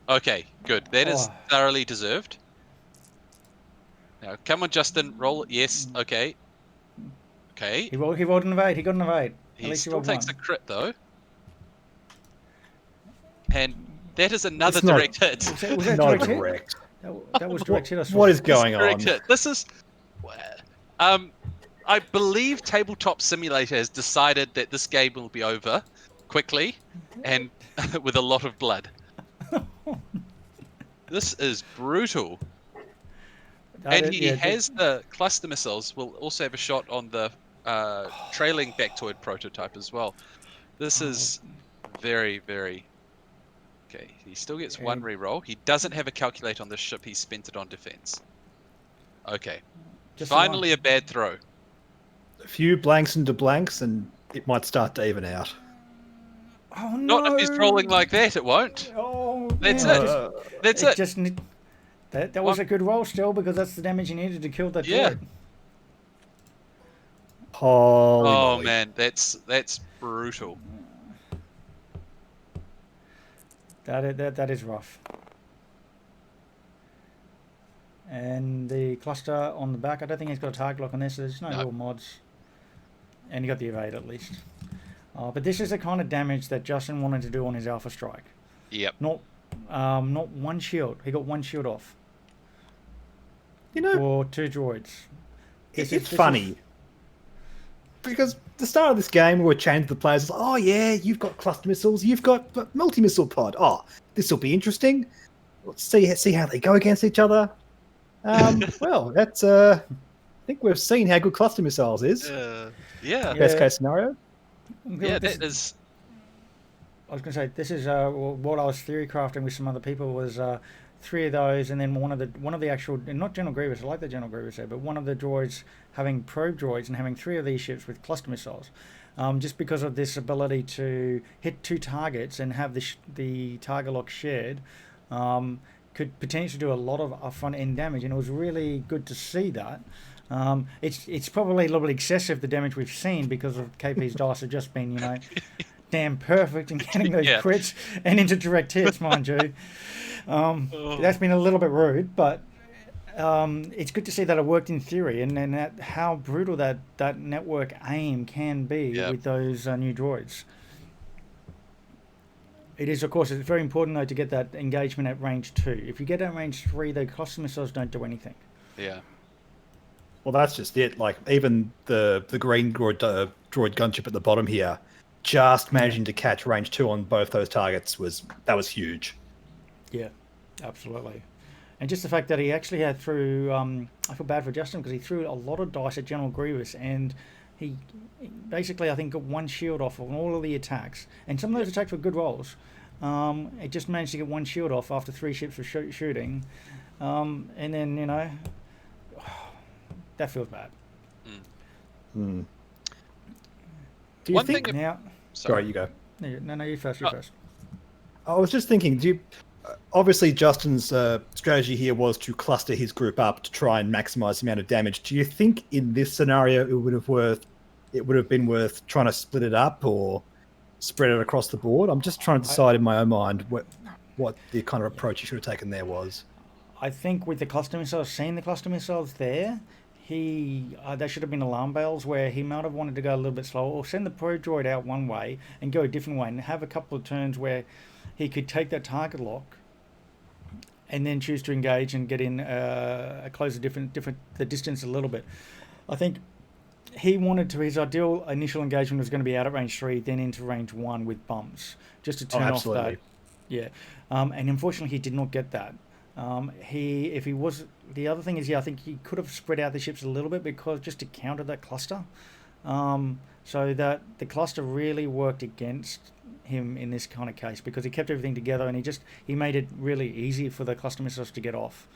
Okay, good. That is Oh. thoroughly deserved. Now, come on, Justin. Roll it. Yes. Okay. Okay. He rolled an evade. He got an evade. At He least he still rolled takes one. a crit though. And that is another It's not- direct hit. Was that Not direct hit? direct. That was direct hit. I saw. What is This going on? direct hit. This is. I believe Tabletop Simulator has decided that this game will be over quickly and with a lot of blood. This is brutal. And he has the cluster missiles. Will also have a shot on the trailing Bactoid prototype as well. This is very, very... Okay, he still gets one And- reroll. He doesn't have a calculate on this ship. He spent it on defense. Okay. Just the one. Finally a bad throw. A few blanks into blanks, and it might start to even out. Oh no! Not if he's rolling like that, it won't. Oh, That's man, it. That's it it. just that was a good roll still because that's the damage you needed to kill that Yeah. droid. Holy Oh moly. man, that's brutal. That is rough. And the cluster on the back, I don't think he's got a target lock on this. So there's no No. real mods. And he got the evade at least. But this is the kind of damage that Justin wanted to do on his Alpha Strike. Yep. Not one shield. He got one shield off You know, for two droids. This it's is- funny. Because the start of this game, we were chatting to the players, like, oh yeah, you've got cluster missiles, you've got multi-missile pod. Oh, this will be interesting. Let's see how they go against each other. Well, that's I think we've seen how good cluster missiles is. Yeah. Best Yeah. case scenario. Yeah, This- that is. I was going to say this is what I was theory crafting with some other people was three of those, and then one of the actual, and not General Grievous. I like the General Grievous there, but one of the droids having probe droids and having three of these ships with cluster missiles, just because of this ability to hit two targets and have the target lock shared, could potentially do a lot of upfront end damage, and it was really good to see that. It's probably a little bit excessive the damage we've seen because of KP's dice have just been damn perfect in getting those Yeah. crits and into direct hits, mind you. That's been a little bit rude, but it's good to see that it worked in theory and that how brutal that network aim can be Yeah. with those new droids. It is, of course, it's very important though to get that engagement at range 2. If you get at range 3, the cluster missiles don't do anything. Yeah. Well, that's just it. Like even the green droid gunship at the bottom here, just managing to catch range 2 on both those targets was huge. Yeah, absolutely. And just the fact that he actually had threw, I feel bad for Justin because he threw a lot of dice at General Grievous and he basically, I think, got one shield off on all of the attacks. And some of those attacks were good rolls. It just managed to get one shield off after 3 ships were shooting. And then, that feels bad. Hmm. Do you One think? thing- Now, Sorry, you go. no, you first, you Oh. first. I was just thinking. Obviously, Justin's strategy here was to cluster his group up to try and maximize the amount of damage. Do you think in this scenario it would have been worth trying to split it up or spread it across the board? I'm just trying to decide in my own mind what the kind of approach you should have taken there was. I think with the cluster missiles, seeing the cluster missiles there, there should have been alarm bells where he might have wanted to go a little bit slower or send the pro droid out one way and go a different way and have a couple of turns where he could take that target lock and then choose to engage and get in close the distance a little bit. I think he wanted to. His ideal initial engagement was going to be out at range 3, then into range 1 with bumps, just to turn off absolutely. that. Yeah, and unfortunately, he did not get that. If he was, the other thing is, I think he could have spread out the ships a little bit because just to counter that cluster, so that the cluster really worked against him in this kind of case because he kept everything together and he made it really easy for the cluster missiles to get off.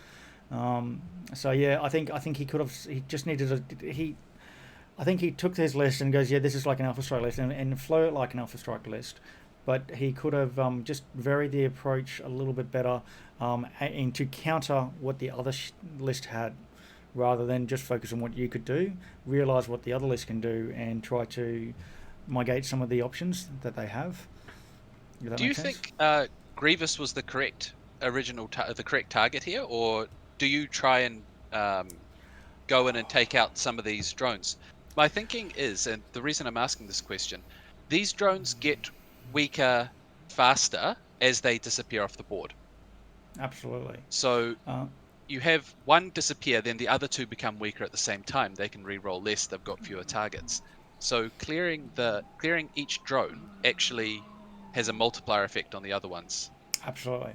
So yeah, I think he could have. He just needed I think he took his list and goes, yeah, this is like an Alpha Strike list, and flow it like an Alpha Strike list. But he could have just varied the approach a little bit better and to counter what the other list had, rather than just focus on what you could do, realise what the other list can do, and try to mitigate some of the options that they have. Do you think Grievous was the correct the correct target here, or do you try and go in and take out some of these drones? My thinking is, and the reason I'm asking this question, these drones get weaker faster as they disappear off the board. Absolutely. So you have one disappear, then the other two become weaker at the same time. They can re-roll less, they've got fewer targets. So clearing each drone actually has a multiplier effect on the other ones. Absolutely.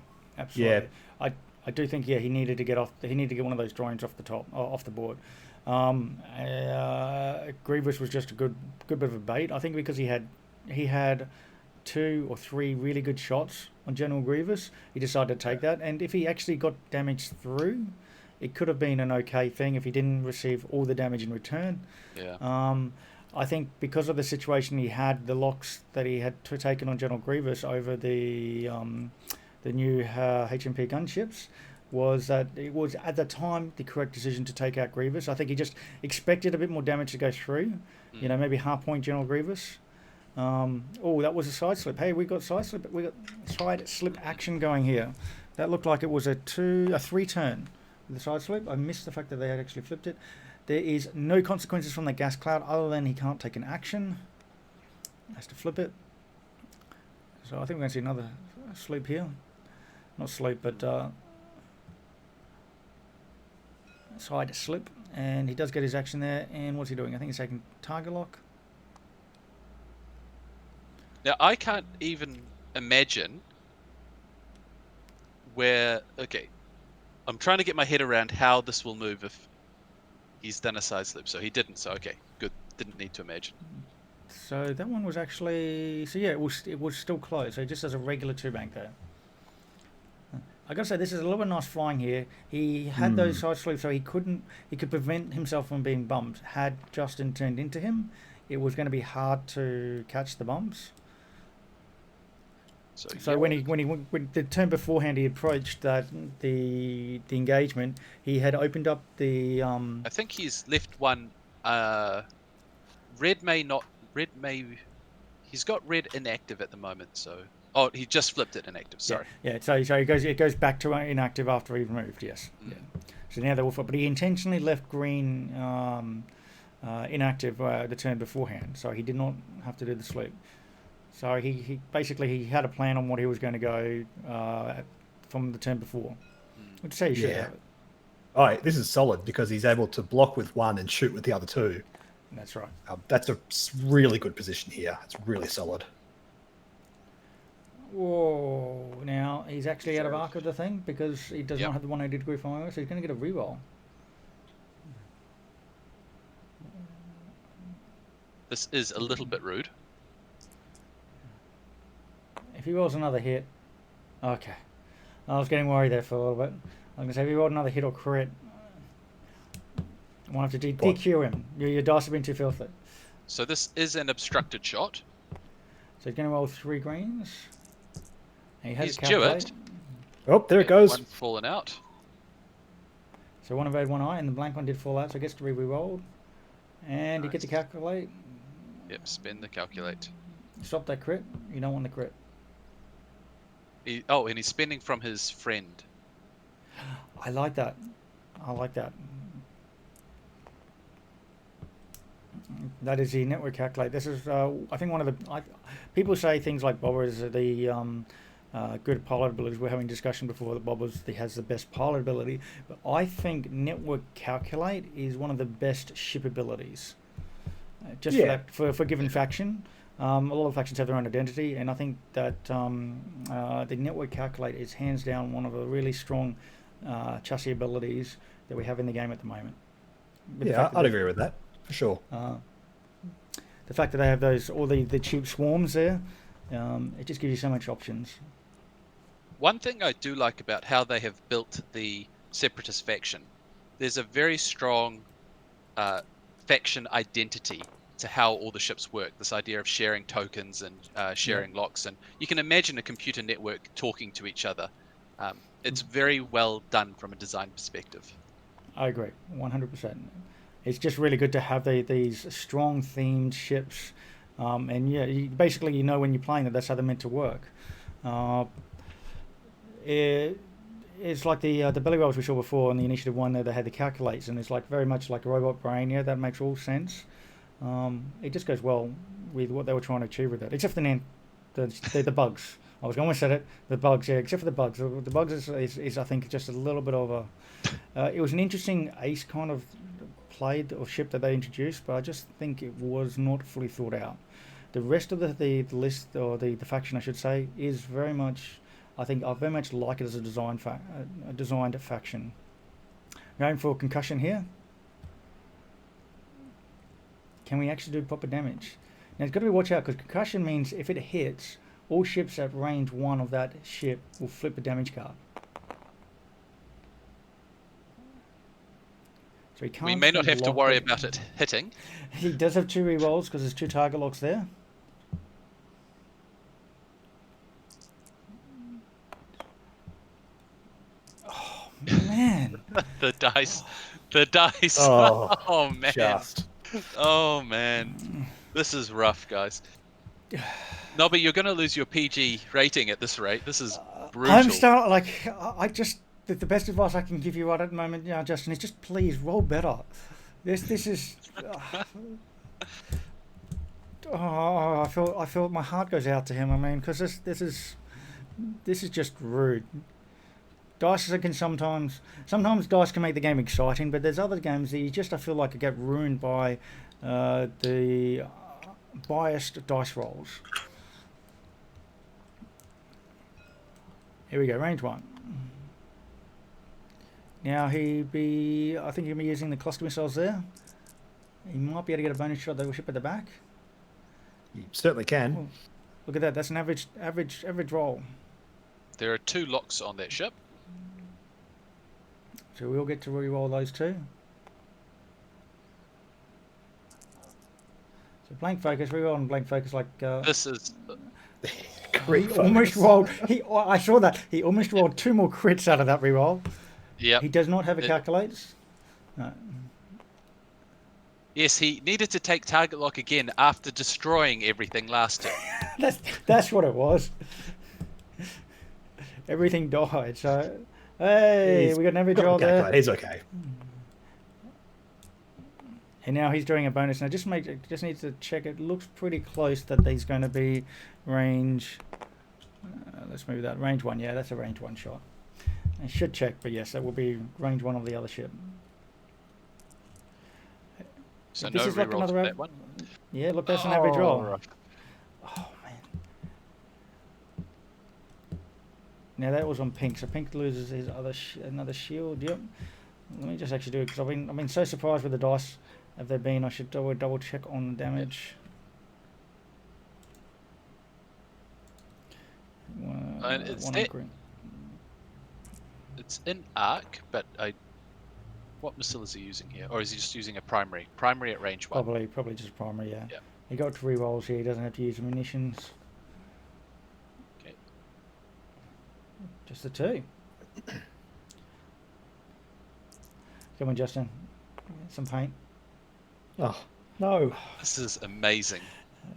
Yeah. I do think he needed to get one of those drones off the board. Grievous was just a good bit of a bait. I think because he had 2 or 3 really good shots on General Grievous, he decided to take that. And if he actually got damage through, it could have been an okay thing if he didn't receive all the damage in return. Yeah. I think because of the situation he had, the locks that he had taken on General Grievous over the new HMP gunships, was that it was at the time the correct decision to take out Grievous. I think he just expected a bit more damage to go through, maybe half point General Grievous. That was a side slip. Hey, we got side slip. We got side slip action going here. That looked like it was a 3 turn with the side slip. I missed the fact that they had actually flipped it. There is no consequences from the gas cloud other than he can't take an action. Has to flip it. So I think we're going to see another sleep here. Not sleep, but side slip. And he does get his action there. And what's he doing? I think he's taking target lock. Now, I can't even imagine where... Okay, I'm trying to get my head around how this will move if he's done a side slip. So he didn't, so okay, good. Didn't need to imagine. So that one was actually... So yeah, it was still closed. So just as a regular 2-bank there. I gotta say, this is a little bit nice flying here. He had those side slips, so he could prevent himself from being bumped. Had Justin turned into him, it was going to be hard to catch the bumps. So when the turn beforehand he approached the engagement, he had opened up the I think he's left one. Red may. He's got red inactive at the moment, so. Oh, he just flipped it inactive. Sorry. Yeah. So it goes back to inactive after he removed. Yes. Yeah. So now they're all flip, but he intentionally left green inactive the turn beforehand, so he did not have to do the sleep. So he basically had a plan on what he was going to go from the turn before. I'd say he should have it. Oh, this is solid because he's able to block with one and shoot with the other 2. That's right. That's a really good position here. It's really solid. Whoa! Now he's actually out of arc of the thing because he does not have the 180 degree fire, so he's going to get a reroll. This is a little bit rude. If he rolls another hit, okay. I was getting worried there for a little bit. I was going to say if he rolled another hit or crit, I want to have to DQ him. Your dice have been too filthy. So this is an obstructed shot. So he's going to roll 3 greens. And He's due it. Oh, there it goes. One fallen out. So one evade, 1 eye, and the blank one did fall out, so it gets to be re-rolled. And you get to calculate. Yep, spend the calculate. Stop that crit. You don't want the crit. And he's spending from his friend. I like that. That is the network calculate. This is, I think, one of the... people say things like Bobber is the good pilot abilities. We're having discussion before that Bobber has the best pilot ability. But I think network calculate is one of the best ship abilities. just Yeah. for that for a given faction. A lot of factions have their own identity, and I think that the network calculate is hands down one of the really strong chassis abilities that we have in the game at the moment. With the Yeah, fact that I'd they- agree with that for sure. The fact that they have all the cheap swarms there, it just gives you so much options. One thing I do like about how they have built the Separatist faction, there's a very strong faction identity to how all the ships work. This idea of sharing tokens and sharing locks, and you can imagine a computer network talking to each other. It's very well done from a design perspective. I agree, 100%. It's just really good to have these strong themed ships, and yeah, basically you know when you're playing that's how they're meant to work. It's like the belly rolls we saw before in the initiative one there. They had the calculates, and it's like very much like a robot brain. Yeah, that makes all sense. It just goes well with what they were trying to achieve with it, except for the bugs. I was almost said it. The bugs, yeah, except for the bugs. The bugs is I think just a little bit of a. It was an interesting ace kind of play or ship that they introduced, but I just think it was not fully thought out. The rest of the list, or the faction, I should say, is very much. I think I very much like it as a designed faction. Going for concussion here. Can we actually do proper damage? Now it's got to be watch out, because concussion means if it hits, all ships at range 1 of that ship will flip a damage card. So he can't. We may not have to lock worry it. about it hitting. He does have 2 rerolls because there's 2 target locks there. Oh man! The dice. Oh, Oh man. Just. Oh man. This is rough, guys. No, but you're going to lose your PG rating at this rate. This is brutal. I just the best advice I can give you right at the moment, Justin, is just please roll better. This is. I feel my heart goes out to him. I mean, because this is just rude. Dice can sometimes dice can make the game exciting, but there's other games that I feel like get ruined by the biased dice rolls. Here we go, range 1. Now I think he'll be using the cluster missiles there. He might be able to get a bonus shot of the ship at the back. You certainly can. Oh, look at that. That's an average roll. There are 2 locks on that ship. So we'll get to re-roll those 2. So blank focus, re-roll and blank focus like. This is He almost rolled. I saw that. He almost rolled 2 more crits out of that re-roll. Yep. He does not have a calculates. No. Yes, he needed to take target lock again after destroying everything last turn. That's what it was. Everything died. So hey, we got an average roll there. He's okay. And now he's doing a bonus. Now just needs to check. It looks pretty close that he's going to be range. Let's move that range 1. Yeah, that's a range 1 shot. I should check, but yes, that will be range 1 of the other ship. So This no is like reroll another to av- that one. Yeah, look, that's an average roll. rough. Oh man. Now that was on pink, so pink loses his another shield. Yep. Let me just actually do it, because I've been so surprised with the dice have they been. I should double check on the damage. And it's One that- green. It's in arc, but what missile is he using here? Or is he just using a primary? Primary at range 1. Probably just primary. Yeah. Yeah. He got 3 rolls here. He doesn't have to use munitions. Okay. Just the 2. Come on, Justin. Some paint. Oh, no. This is amazing.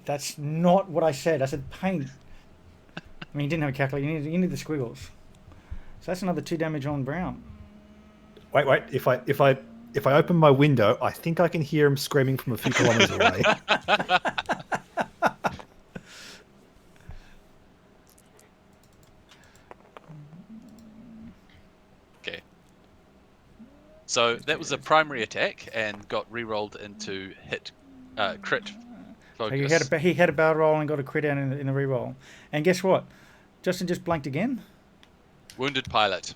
That's not what I said. I said paint. I mean, you didn't have a calculator. You need the squiggles. So that's another 2 damage on Brown. Wait. If I open my window, I think I can hear him screaming from a few kilometers away. Okay. So that was a primary attack and got re-rolled into hit crit So focus. he had a barrel roll and got a crit out in the reroll. And guess what? Justin just blanked again. Wounded pilot.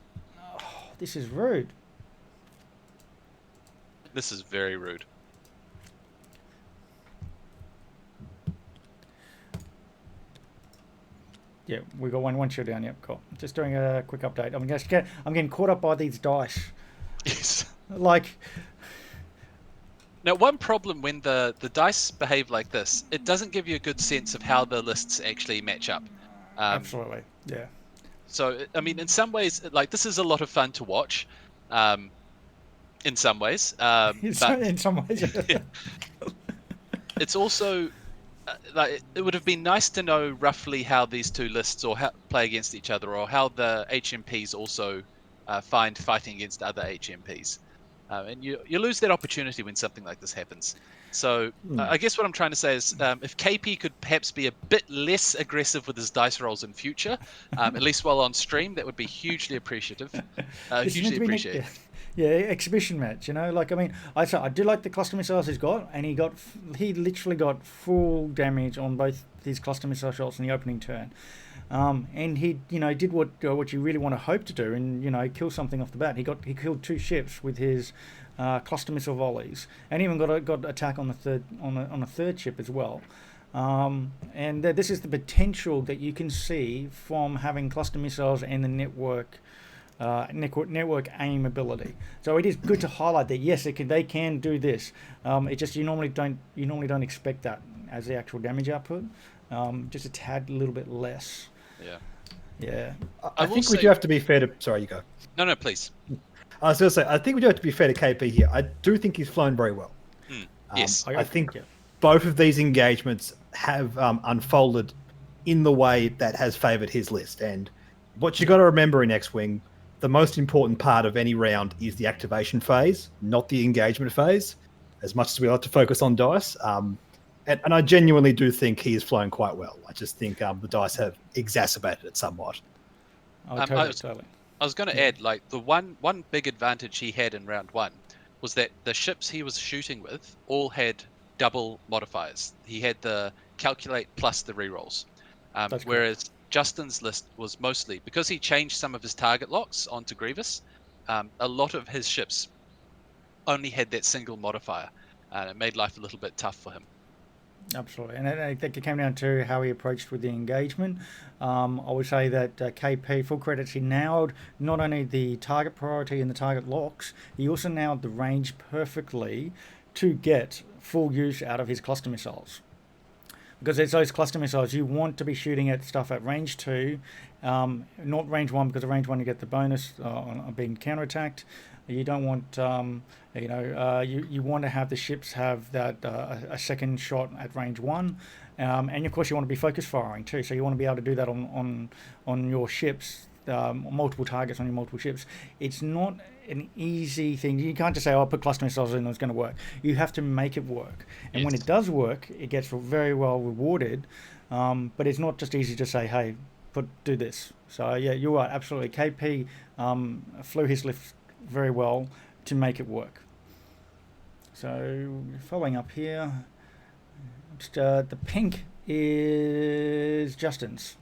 This is rude. This is very rude. Yeah, we got one shield down. Yep, cool. Just doing a quick update. I'm getting caught up by these dice. Yes. Like, Now, one problem when the dice behave like this, it doesn't give you a good sense of how the lists actually match up. absolutely, yeah. So, I mean, in some ways, like, this is a lot of fun to watch. In some ways, but In some ways, it's also like it would have been nice to know roughly how these two lists or how, play against each other, or how the HMPs also find fighting against other HMPs. And you lose that opportunity when something like this happens. So I guess what I'm trying to say is if KP could perhaps be a bit less aggressive with his dice rolls in future, at least while on stream, that would be hugely appreciative. This is meant Hugely to be appreciated. yeah, exhibition match. You know, like, I mean, I do like the cluster missiles he's got, and he literally got full damage on both his cluster missile shots in the opening turn. And he, did what you really want to hope to do, and kill something off the bat. He killed 2 ships with his cluster missile volleys, and even got attack on a third ship as well. And this is the potential that you can see from having cluster missiles and the network aim ability. So it is good to highlight that yes, they can do this. It just you normally don't expect that as the actual damage output. Just a little bit less. Yeah. Yeah. I think we do have to be fair to. Sorry, you go. No, please. I was going to say, I think we do have to be fair to KP here. I do think he's flown very well. Yes. I think both of these engagements have unfolded in the way that has favoured his list. And what you got to remember in X-Wing, the most important part of any round is the activation phase, not the engagement phase, as much as we like to focus on dice. And I genuinely do think he is flown quite well. I just think the dice have exacerbated it somewhat. Totally. I was going to add, like, the one big advantage he had in round 1 was that the ships he was shooting with all had double modifiers. He had the calculate plus the rerolls. Whereas Justin's list was mostly, because he changed some of his target locks onto Grievous, a lot of his ships only had that single modifier, and it made life a little bit tough for him. Absolutely, and I think it came down to how he approached with the engagement. I would say that KP, full credits, he nailed not only the target priority and the target locks, he also nailed the range perfectly to get full use out of his cluster missiles. Because it's those cluster missiles, you want to be shooting at stuff at range 2, not range 1, because at range 1 you get the bonus on being counterattacked. You don't want, you want to have the ships have that a second shot at range 1, and of course you want to be focus firing too. So you want to be able to do that on your ships, multiple targets on your multiple ships. It's not an easy thing. You can't just say, "Oh, I'll put cluster missiles in, and it's going to work." You have to make it work, and when it does work, it gets very well rewarded. But it's not just easy to say, "Hey, do this." So yeah, you're right, absolutely. KP flew his lift very well to make it work. So following up here, the pink is Justin's.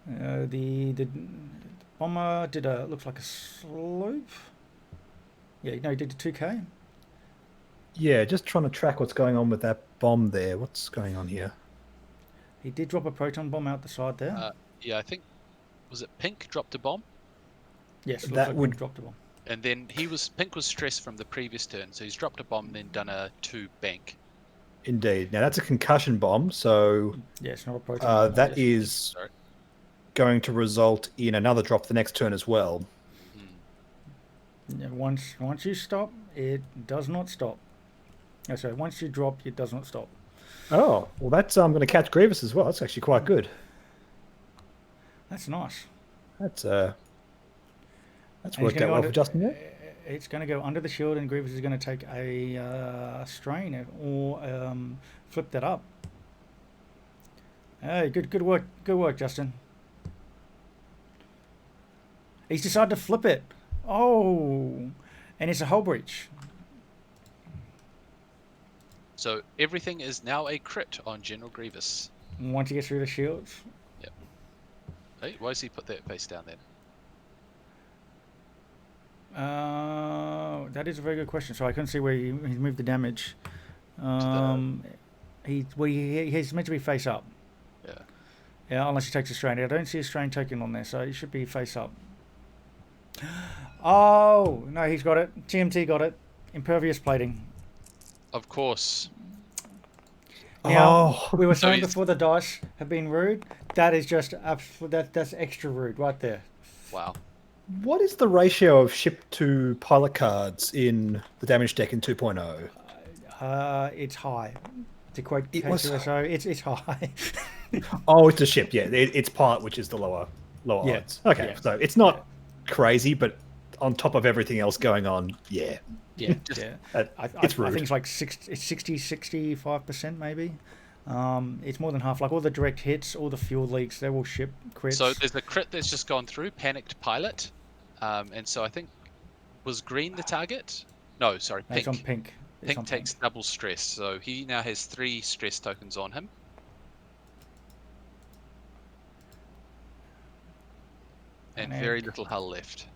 The bomber did looks like a slope. Yeah, no, he did a 2K. Yeah, just trying to track what's going on with that bomb there. What's going on here? He did drop a proton bomb out the side there. Yeah, I think, was it Pink dropped a bomb? Yes, that like would dropped a bomb. And then Pink was stressed from the previous turn, so he's dropped a bomb, then done a 2 bank. Indeed. Now that's a concussion bomb, so Yeah, it's not a proton bomb. that is going to result in another drop the next turn as well. Yeah, once you stop, it does not stop. Oh, sorry, once you drop, it does not stop. Oh, well, that's going to catch Grievous as well. That's actually quite good. That's nice. That's worked out well for Justin there. It's going to go under the shield, and Grievous is going to take a strain or flip that up. Hey, good work, Justin. He's decided to flip it. Oh, and it's a hull breach. So everything is now a crit on General Grievous. Once he gets through the shields. Hey, why does he put that face down then? That is a very good question. So I couldn't see where he moved the damage. He's meant to be face up. Yeah. Yeah, unless he takes a strain. I don't see a strain token on there, so he should be face up. Oh no, he's got it. TMT got it. Impervious plating. Of course. Now, we were So saying he's- before the dice have been rude. That is just that's extra rude right there. Wow. What is the ratio of ship to pilot cards in the damage deck in 2.0? It's high. To quote It was- KQSO, it's high. Oh, it's a ship. Yeah, it's pilot, which is the lower Yeah, odds. Okay, yeah. so it's not crazy, but on top of everything else going on, yeah, Yeah, Just- yeah. it's I rude. think it's like 65% maybe. It's more than half. Like all the direct hits, all the fuel leaks, they're all ship crits. So there's a crit that's just gone through, Panicked Pilot. And so I think, was green the target? No, sorry, No, it's on pink. pink. It's Pink on takes double stress, so he now has 3 stress tokens on him. And And very egg. little hull left.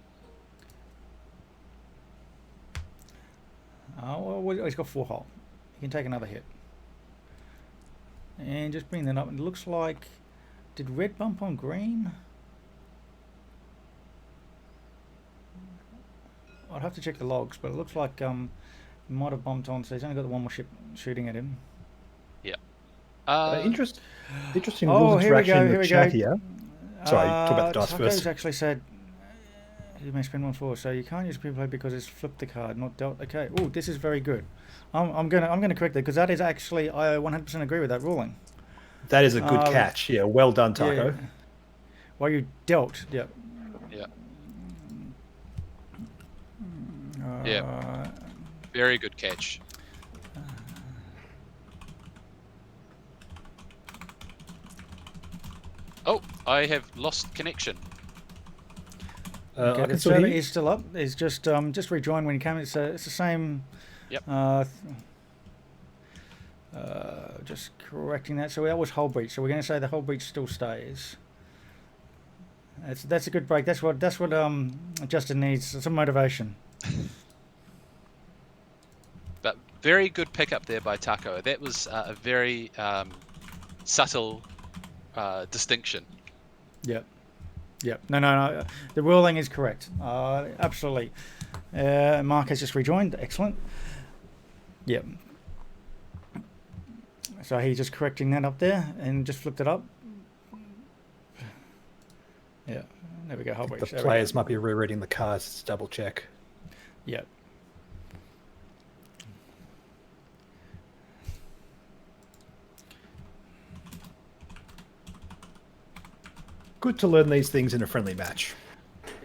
Oh, well, he's got 4 hull. He can take another hit. And just bring that up. It looks like, did red bump on green? I'd have to check the logs, but it looks like he might have bumped on. So he's only got the one more ship shooting at him. Interesting Oh, rules here we interaction go, in here the we chat go. here. Sorry, talk about the dice Taco's first. actually said you may spend 1 forward, so you can't use pre-play because it's flipped the card, not dealt. Okay. Oh, this is very good. I'm gonna correct that because that is actually I 100% agree with that ruling. That is a good catch. Yeah, well done, Taco. Yeah. Well, you dealt. Yeah. Yeah. Uh, Yeah. Very good catch. Oh, I have lost connection. Okay, I the can still server hear you. is still up. It's just rejoined when you came. It's the same. Yep. Just correcting that. So that was hull breach. So we're going to say the hull breach still stays. That's a good break. That's what Justin needs. Some motivation. But very good pickup there by Taco. That was a very subtle distinction. Yep. Yep. No. The ruling is correct. Absolutely. Mark has just rejoined. Excellent. Yep. So he's just correcting that up there and just flipped it up. Yeah. There we go. Hull The breach. There we players go. might be rereading the cards to double check. Yep. Good to learn these things in a friendly match.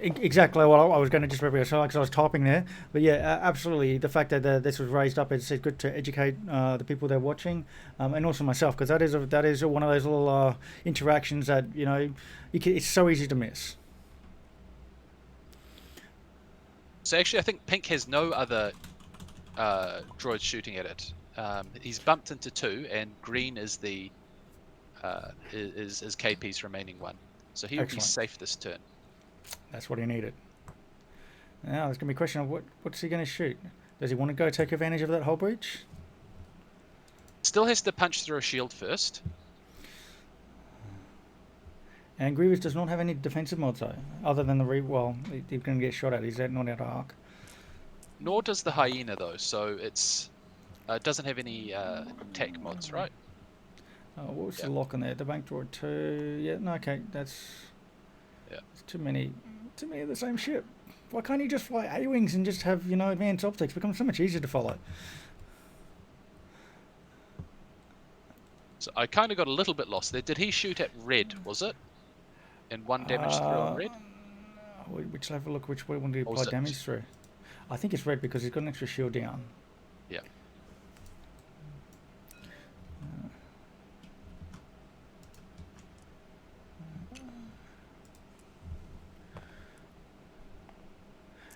Exactly. Well, I was going to just repeat because I was typing there, but yeah, absolutely. The fact that this was raised up, it's good to educate the people that are watching, and also myself, because that is one of those little interactions that it's so easy to miss. So actually, I think Pink has no other droids shooting at it. He's bumped into 2, and green is the is KP's remaining one. So he will be Excellent. safe this turn. That's what he needed. Now there's going to be a question of what's he going to shoot? Does he want to go take advantage of that hull breach? Still has to punch through a shield first. And Grievous does not have any defensive mods though, other than the he's going to get shot at. He's not out of arc. Nor does the hyena though, so it's doesn't have any tech mods, right? What was Yeah. the lock on there? The bank drawer 2. Yeah, no, okay, that's it's too many of the same ship. Why can't you just fly A-wings and just have advanced optics? It becomes so much easier to follow. So I kind of got a little bit lost there. Did he shoot at red? Was it? And 1 damage through on red? Which level? Look, which one did he Or apply was it- damage through? I think it's red because he's got an extra shield down. Yeah.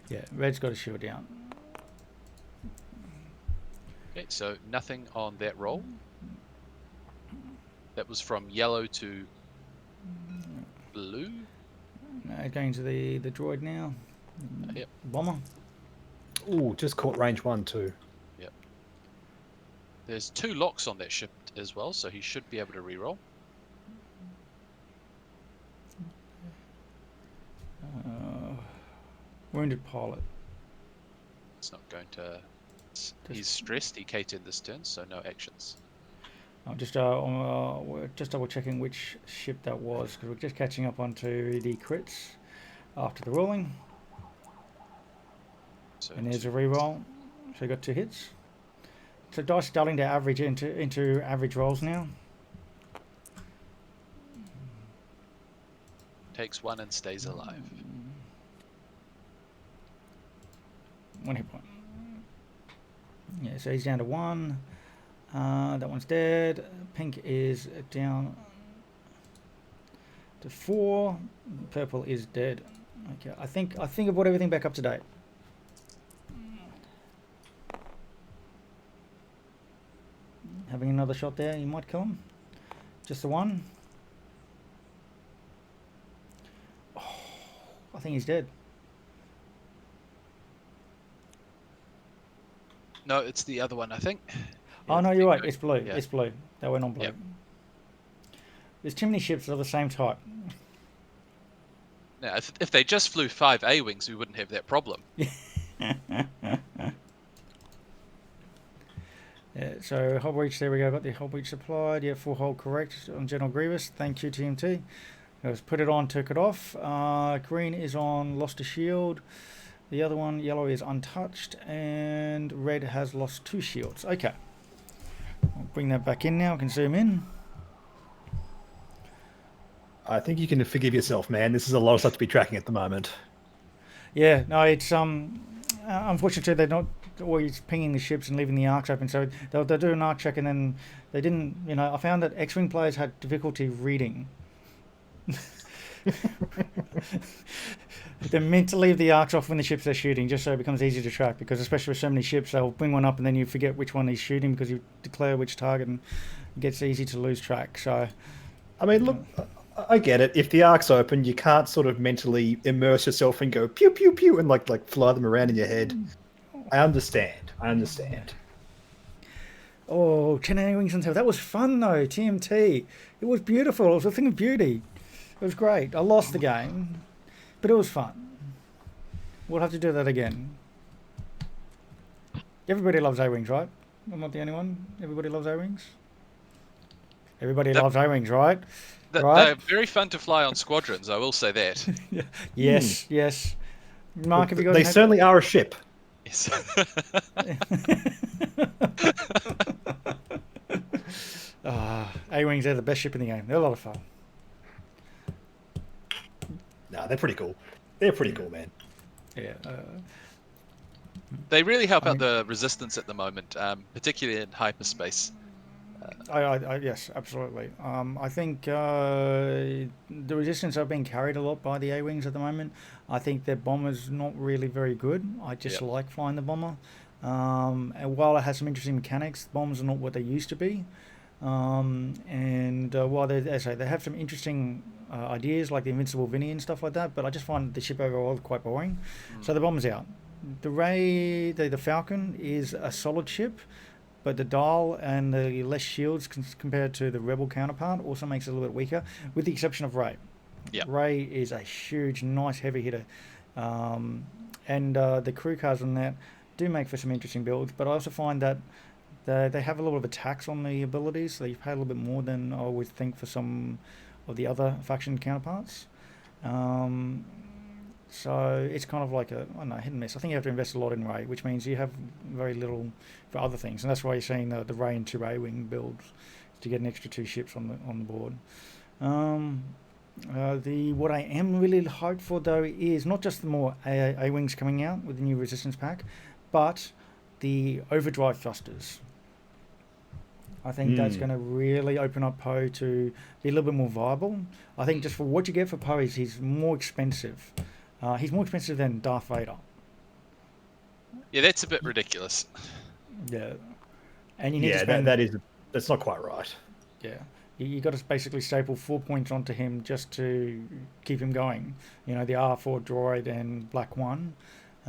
Yeah, red's got a shield down. Okay, so nothing on that roll. That was from yellow to blue. Going to the droid now. Yep. Bomber. Ooh, just caught range 1 too. Yep. There's 2 locks on that ship as well, so he should be able to reroll. Wounded pilot. It's not going to. He's stressed. He K10 this turn, so no actions. I'm just we're just double checking which ship that was because we're just catching up onto the crits after the rolling. So And there's a reroll. So we got 2 hits. So dice starting to average into average rolls now. takes 1 and stays alive. 1 hit point. Yeah, so he's down to 1. That one's dead. Pink is down to 4. Purple is dead. Okay, I think I brought everything back up to date. Having another shot there, you might kill him. Just the 1. Oh, I think he's dead. No, it's the other one, I think. Oh no, you're right. It's blue. Yeah. It's blue. They went on blue. Yep. There's too many ships that are the same type. Now, if they just flew 5 A-wings, we wouldn't have that problem. Yeah, so hull breach, there we go. Got the hull breach supplied. Yeah, full hull correct on General Grievous. Thank you, TMT. Let's put it on, took it off. Green is on, lost a shield. The other one, yellow, is untouched, and red has lost 2 shields. Okay, I'll bring that back in now. I can zoom in. I think you can forgive yourself, man. This is a lot of stuff to be tracking at the moment. Yeah, no, it's unfortunately they're not always pinging the ships and leaving the arcs open. So they'll do an arc check and then they didn't. You know, I found that X-wing players had difficulty reading. They're meant to leave the arcs off when the ships are shooting, just so it becomes easy to track. Because especially with so many ships, they'll bring one up and then you forget which one he's shooting because you declare which target, and it gets easy to lose track. So, I mean, look, I get it. If the arc's open, you can't sort of mentally immerse yourself and go pew pew pew and like fly them around in your head. I understand. oh, 10 A-wings and so that was fun though. TMT, it was beautiful. It was a thing of beauty. It was great. I lost the game, but it was fun. We'll have to do that again. Everybody loves A-wings, right? I'm not the only one. Everybody loves A-wings. Everybody loves A-wings, right? Right? They're very fun to fly on squadrons, I will say that. Yes, yes. Mark, have you got? They certainly are a ship. Yes. A-wings are the best ship in the game. They're a lot of fun. Nah, they're pretty cool. They're pretty cool, man. Yeah. They really help out the resistance at the moment, particularly in hyperspace. Yes, absolutely. I think the resistance are being carried a lot by the A-wings at the moment. I think their bomber's not really very good. I just like flying the bomber. And while it has some interesting mechanics, bombs are not what they used to be. While they have some interesting ideas like the Invincible Vinny and stuff like that, but I just find the ship overall quite boring. So the bomber's out. The Falcon is a solid ship, but the dial and the less shields compared to the Rebel counterpart also makes it a little bit weaker, with the exception of Ray. Yeah. Ray is a huge, nice heavy hitter. The crew cars on that do make for some interesting builds, but I also find that they have a little bit of attacks on the abilities, so you pay a little bit more than I would think for some of the other faction counterparts. So it's kind of like hit and miss. I think you have to invest a lot in Ray, which means you have very little for other things, and that's why you're seeing the Ray and 2 A-wing builds to get an extra 2 ships on the board. What I am really hyped for though is not just the more A-wings coming out with the new resistance pack, but the overdrive thrusters. I think that's going to really open up Poe to be a little bit more viable. I think just for what you get for Poe is he's more expensive. He's more expensive than Darth Vader. Yeah, that's a bit ridiculous. Yeah. And you need to Yeah, spend that's not quite right. Yeah, you got to basically staple 4 points onto him just to keep him going. You know, the R4 droid and Black 1.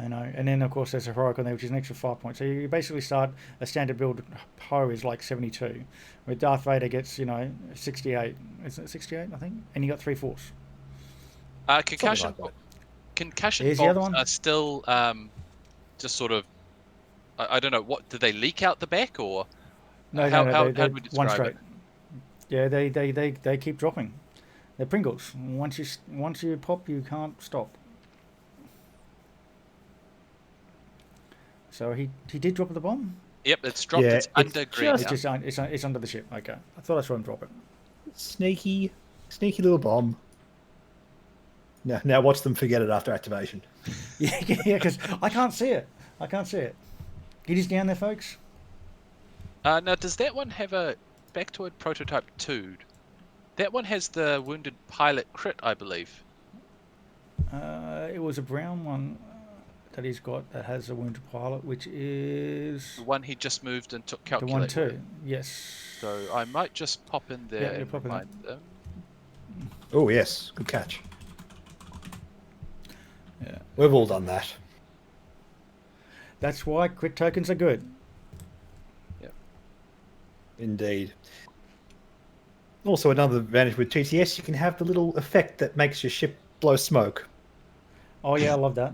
You know, and then of course there's a heroic on there, which is an extra 5 points. So you basically start a standard build. Poe is like 72, where Darth Vader gets 68. Isn't it 68? I think, and you got 3 force. Concussion. Something like Concussion Here's the other bombs one. are still just sort of. I don't know what. Do they leak out the back or? No, how they do we one describe straight. it? Yeah, they keep dropping. They're Pringles. Once you pop, you can't stop. So he did drop the bomb. Yep, it's dropped. Yeah, it's it's under green just- now. It's under the ship. Okay, I thought I saw him drop it. Sneaky little bomb. Now watch them forget it after activation. Yeah, because I can't see it. It is down there, folks. Now, does that one have a Factoid Prototype 2? That one has the Wounded Pilot crit, I believe. It was a brown one that he's got that has a wounded pilot, which is The one he just moved and took the calculate. one too. Yes. So I might just pop in there Yeah, and pop in. remind them. Oh yes, good catch. Yeah. We've all done that. That's why crit tokens are good. Indeed. Also, another advantage with TTS, you can have the little effect that makes your ship blow smoke. Oh yeah, I love that.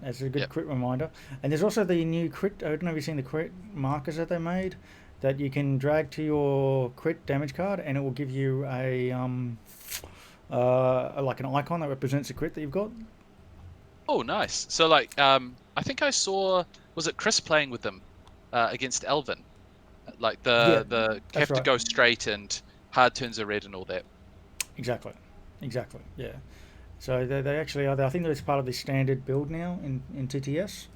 It's a good Yep. crit reminder. And there's also the new crit. I don't know if you've seen the crit markers that they made, that you can drag to your crit damage card, and it will give you a like an icon that represents the crit that you've got. Oh, nice. So, like, I think I saw. Was it Chris playing with them against Elvin? Like the that's have to right. go straight and hard turns are red and all that. Exactly. Yeah. So they actually are. I think it's part of the standard build now in TTS.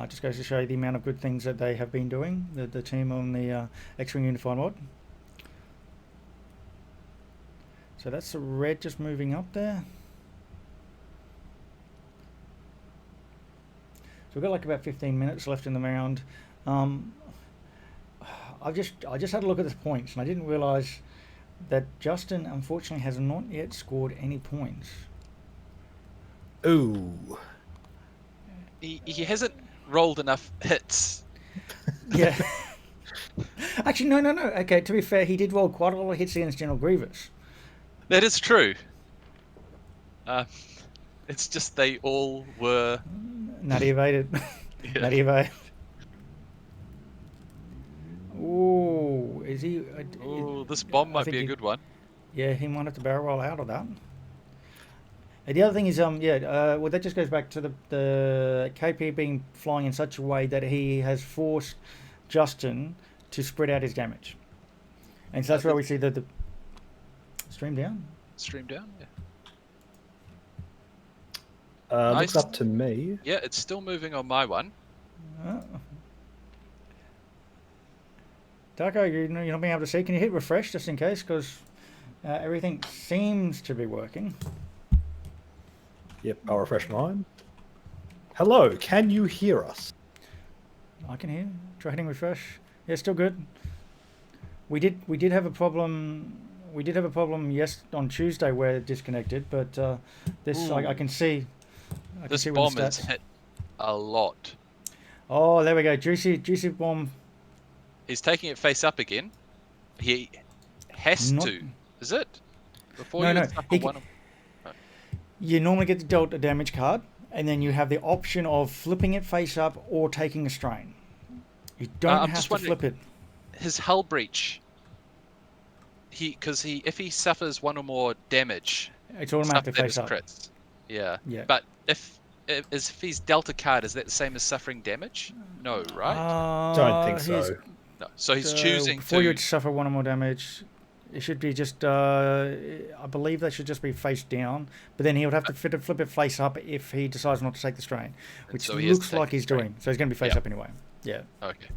Just goes to show you the amount of good things that they have been doing. The team on the X-Wing Unified mod. So that's the red just moving up there. So we've got like about 15 minutes left in the round. I just had a look at the points, and I didn't realise that Justin unfortunately has not yet scored any points. Ooh. He hasn't rolled enough hits. Yeah. Actually, no. Okay, to be fair, he did roll quite a lot of hits against General Grievous. That is true. It's just they all were. Nutty evaded. Yeah. Nutty evaded. Ooh, is he? Oh, this bomb I might think be a he- good one. Yeah, he might have to barrel roll out of that. And the other thing is, well, that just goes back to the KP being flying in such a way that he has forced Justin to spread out his damage, and so that's where we see the stream down. Stream down. Yeah. Looks Nice. up to me. Yeah, it's still moving on my one. Darko, you're not being able to see. Can you hit refresh just in case? Because everything seems to be working. Yep, I'll refresh mine. Hello, can you hear us? I can hear. Try hitting refresh. Yeah, still good. We did have a problem. We did have a problem on Tuesday where it disconnected, but this I can see. I can This see bomb with the has stats. hit a lot. Oh, there we go. Juicy bomb. He's taking it face up again. He has Not- to. Is it? Before No, you no, suffer he one of... You normally get dealt a damage card, and then you have the option of flipping it face up or taking a strain. You don't I'm have just to wondering- flip it. His hull breach. If he suffers one or more damage, It's stuff automatically that face is up. crits. Yeah. Yeah. But if he's dealt a card, is that the same as suffering damage? No, right? Don't think so. No. So he's choosing before to. you suffer one or more damage. It should be just. I believe they should just be face down, but then he would have to flip it face up if he decides not to take the strain, which so he has to looks take like the he's strain. doing. So he's going to be face Yep. up anyway. Yeah. Okay.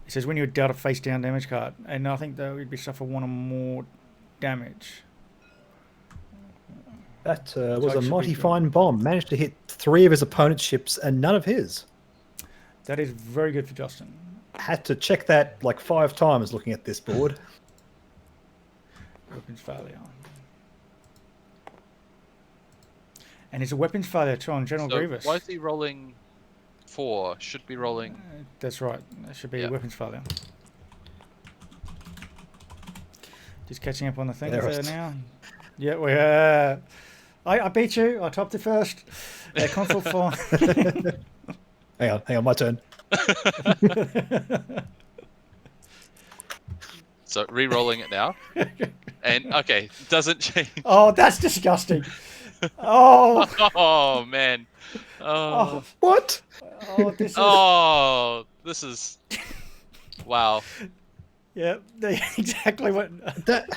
It says when you're dealt a face down damage card, and I think that would be suffer one or more damage. That So was it a should mighty be- fine bomb. Managed to hit 3 of his opponent's ships and none of his. That is very good for Justin. had to check that like 5 times looking at this board. Weapons failure. And it's a weapons failure too on General So Grievous. why is he rolling 4? Should be rolling. That's right. That should be Yeah. a weapons failure. Just catching up on the things There there it is. now. Yeah, we I beat you. I topped it first. Console 4. Hang on, my turn. So re-rolling it now, and okay, doesn't change. Oh, that's disgusting. Oh, Oh man. Oh. What? oh, this is. Oh, this is. Wow. Yeah, exactly what. That...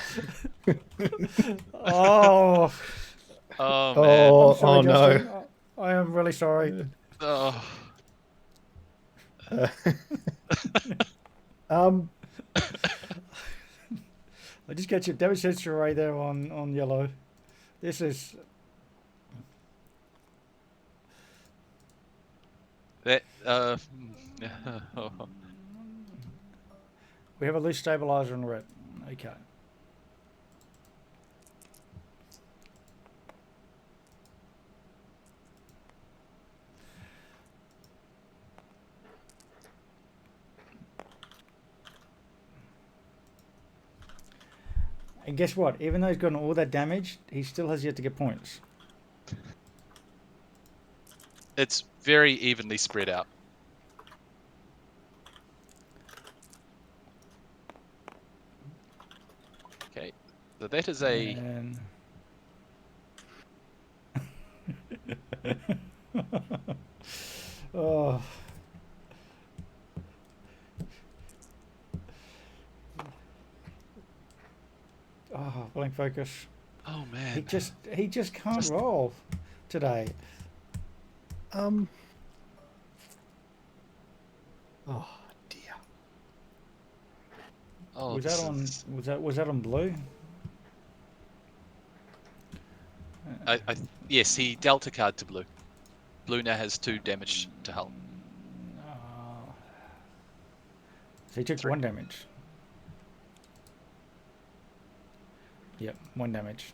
Oh, Oh man. Oh, I'm sorry, oh no. Justin. I am really sorry. Oh. I just get your damage sensor array there on yellow. This is. That. We have a loose stabilizer on red. Okay. And guess what? Even though he's gotten all that damage, he still has yet to get points. It's very evenly spread out. Okay, so that is a. And... oh. Oh, blank focus. Oh He man. just can't Just- roll today. Oh dear. Oh, Was this that on? is- Was that on blue? Yes, he dealt a card to blue. Blue now has 2 damage to Hull. So he took 3. 1 damage. Yep, 1 damage.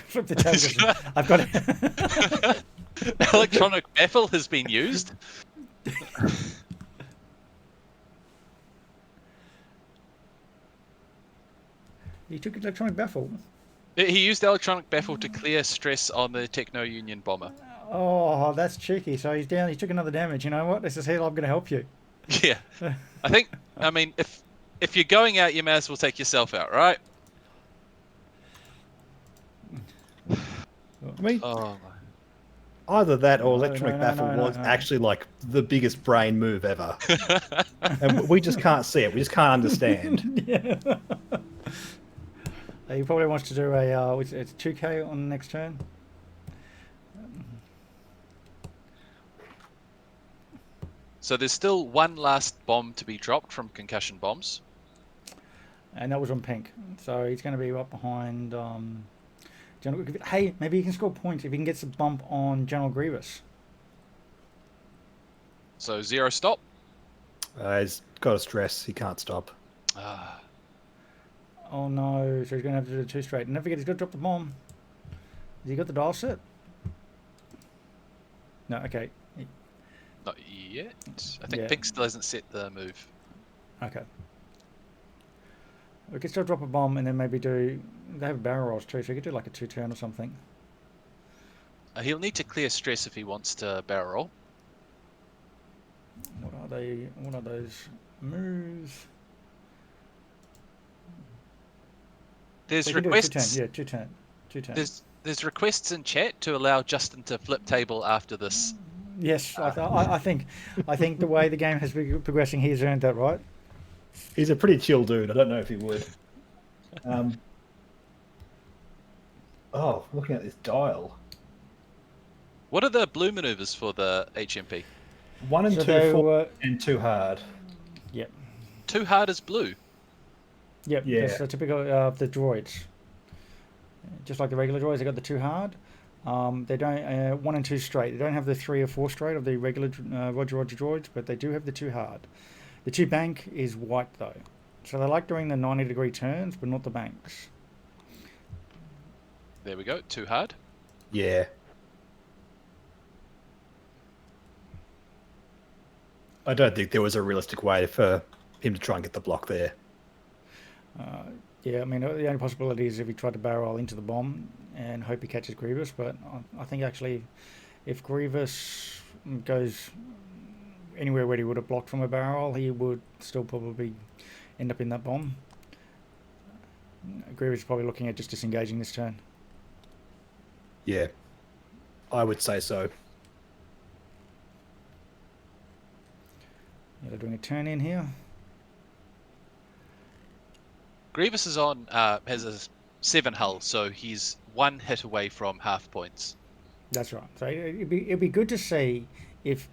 Flip the table. I've got it. Electronic baffle has been used. He took electronic baffle. He used electronic baffle to clear stress on the Techno Union bomber. Oh, that's cheeky. So he's down. He took another damage. You know what? This is here. I'm going to help you. Yeah, I think. I mean, if you're going out, you may as well take yourself out, right? I mean, Oh, either that or No, electronic no, baffle no, no, was no. actually like the biggest brain move ever, and we just can't see it. We just can't understand. Yeah. He probably wants to do a. It's 2K on the next turn. so there's still one last bomb to be dropped from concussion bombs. And that was on pink. So he's going to be up behind. General. Hey, maybe he can score points if he can get some bump on General Grievous. So 0 stop. He's got a stress. He can't stop. Ah, Oh no! So he's going to have to do the 2 straight. And don't forget, he's got to drop the bomb. Has he got the dial set? No. Okay. not yet. I think Yeah. Pink still hasn't set the move. Okay. We could still drop a bomb and then maybe do. They have barrel rolls too, so you could do like a 2-turn or something. He'll need to clear stress if he wants to barrel roll. What are they? What are those moves? There's They can do a 2-turn. requests. Yeah, 2-turn. 2-turn. There's requests in chat to allow Justin to flip table after this. Yes, I think the way the game has been progressing, he's earned that right. He's a pretty chill dude. I don't know if he would. Oh, looking at this dial. What are the blue maneuvers for the HMP? 1 and So 2 they full were- and 2 hard. Yep. Too hard is blue. Yep. Yeah. That's the typical of the droids. Just like the regular droids, they got the 2 hard. They don't 1 and 2 straight. They don't have the 3 or 4 straight of the regular Roger droids, but they do have the 2 hard. The 2 bank is white though. So they like doing the 90-degree turns, but not the banks. There we go. Too hard. Yeah. I don't think there was a realistic way for him to try and get the block there. Yeah, I mean, the only possibility is if he tried to barrel roll into the bomb and hope he catches Grievous, but I think actually if Grievous goes anywhere where he would have blocked from a barrel roll, he would still probably end up in that bomb. Grievous is probably looking at just disengaging this turn. Yeah, I would say so. Yeah, they're doing a turn in here. Grievous is on has a 7 hull, so he's 1 hit away from half points. That's right. So it'd be good to see if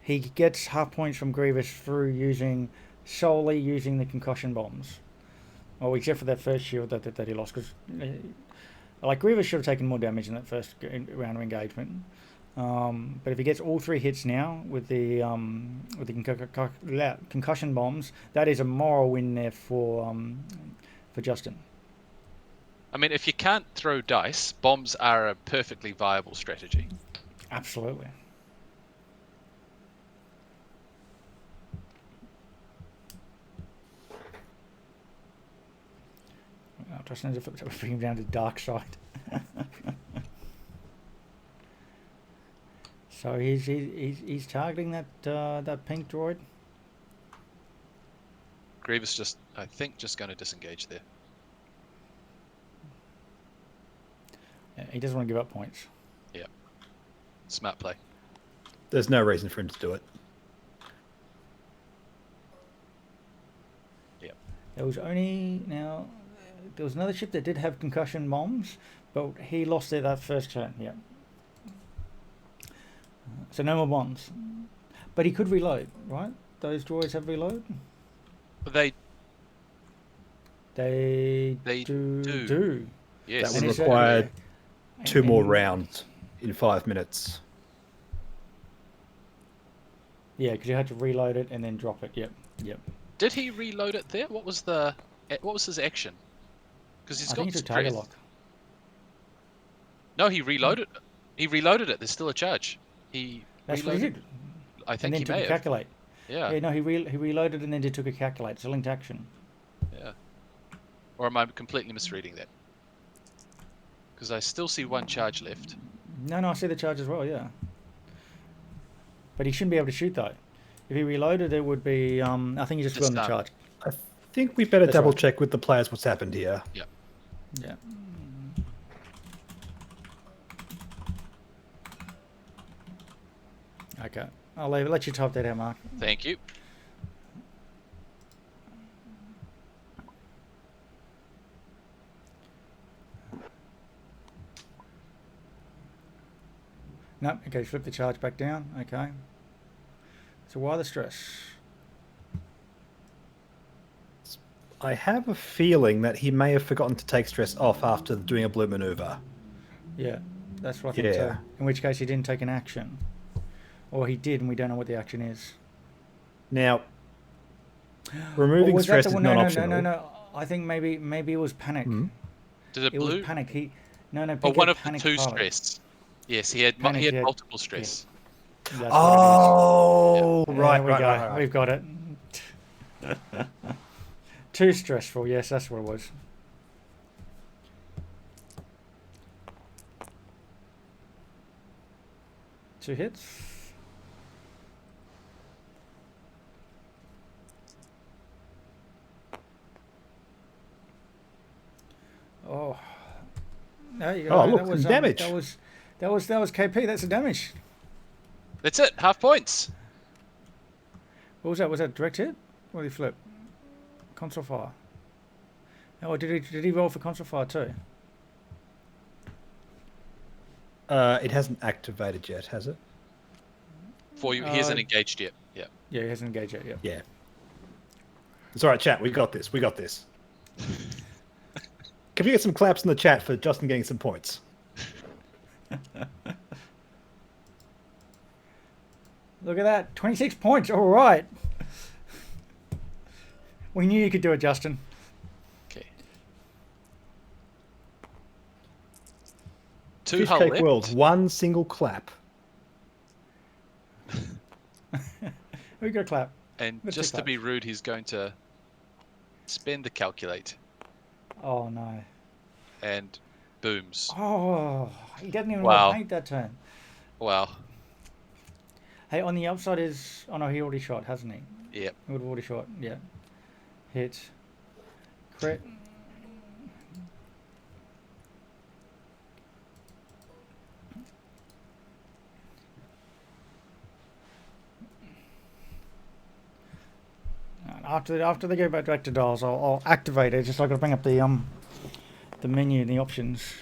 he gets half points from Grievous through solely using the concussion bombs. Well, except for that first shield that he lost, because like Grievous should have taken more damage in that first round of engagement. But if he gets all 3 hits now with the concussion bombs, that is a moral win there for Justin. I mean, if you can't throw dice, bombs are a perfectly viable strategy. Absolutely. Justin has to bring him down to dark side. So he's targeting that pink droid. Grievous I think, going to disengage there. Yeah, he doesn't want to give up points. Yeah. Smart play. There's no reason for him to do it. Yeah. There was another ship that did have concussion bombs, but he lost it that first turn. Yeah. So no more bombs, but he could reload, right? Those droids have reload. They do. Yes. That would And require 2 more and- rounds in 5 minutes. Yeah, because you had to reload it and then drop it. Yep. Did he reload it there? What was his action? Because he's I got think it's a target strength. lock. No, he reloaded. He reloaded it. There's still a charge. That's what he did. I And think then he took may a have. calculate. Yeah. Yeah, no, he reloaded and then took a calculate. It's a linked action. Yeah. Or am I completely misreading that? Because I still see 1 charge left. No, I see the charge as well. Yeah. But he shouldn't be able to shoot though. If he reloaded, it would be. I think he just forgot the charge. I think we better That's double right. check with the players what's happened here. Yeah. Okay. I'll let you type that out, Mark. Thank you. No, okay, flip the charge back down. Okay. So why the stress? I have a feeling that he may have forgotten to take stress off after doing a blue maneuver. Yeah, that's what I think Yeah. too. In which case he didn't take an action. Or he did and we don't know what the action is. Now, Or removing was that stress the is one? not No. optional. I think maybe it was panic. Hmm? Did it It blue? was panic. Or Pink one had of the panic 2 pilot. stress. Yes, he had Panic, yeah. multiple stress. That's what it is. Oh, right, There we right, go. right, right. We've got it. Too stressful. Yes, that's what it was. Two hits. Oh. There you go. Oh, look, some damage. That was KP. That's the damage. That's it. Half points. What was that? Was that direct hit? Or did he flip? Console fire. Oh, did he roll for console fire too? It hasn't activated yet, has it? For you, he isn't engaged yet. Yeah. Yeah, he hasn't engaged yet. Yeah. Yeah. It's all right, chat. We got this. We got this. Can we get some claps in the chat for Justin getting some points? Look at that. 26 points. All right. We knew you could do it, Justin. Okay. 2 hull Fishcake left. World, one single clap. We got a clap. And Let's just do to clap. be rude, he's going to spend the calculate. Oh no. And booms. Oh, he doesn't even Wow. know paint that turn. Wow. Hey, on the upside is. Oh no, he already shot, hasn't he? Yep. He would have already shot. Yeah. Hit. Crit. After they go back to dials, I'll activate it. Just I got to bring up the menu and the options.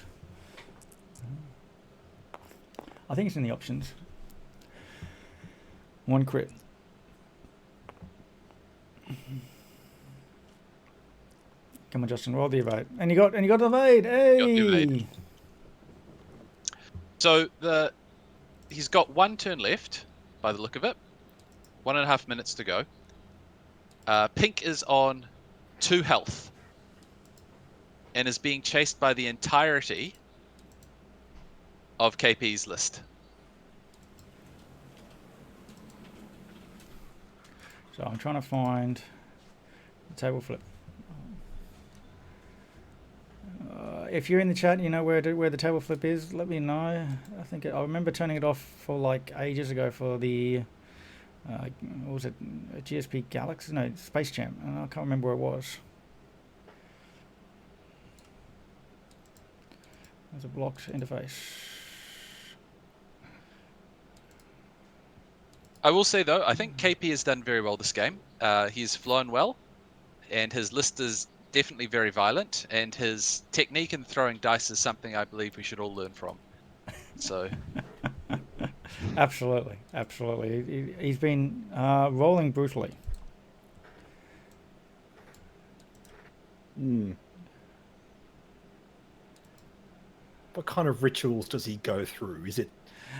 I think it's in the options. 1 crit. Come on, Justin, roll the evade, and you got the evade. Hey. Got the evade. So he's got 1 turn left, by the look of it. 1.5 minutes to go. Pink is on 2 health and is being chased by the entirety of KP's list. So I'm trying to find the table flip. If you're in the chat, you know where the table flip is. Let me know. I remember turning it off for like ages ago for the what was it? GSP Galaxy? No, Space Jam. I can't remember where it was. There's a blocks interface. I will say though, I think KP has done very well this game. He's flown well, and his list is definitely very violent, and his technique in throwing dice is something I believe we should all learn from. So, Absolutely, absolutely. He's been rolling brutally. What kind of rituals does he go through? Is it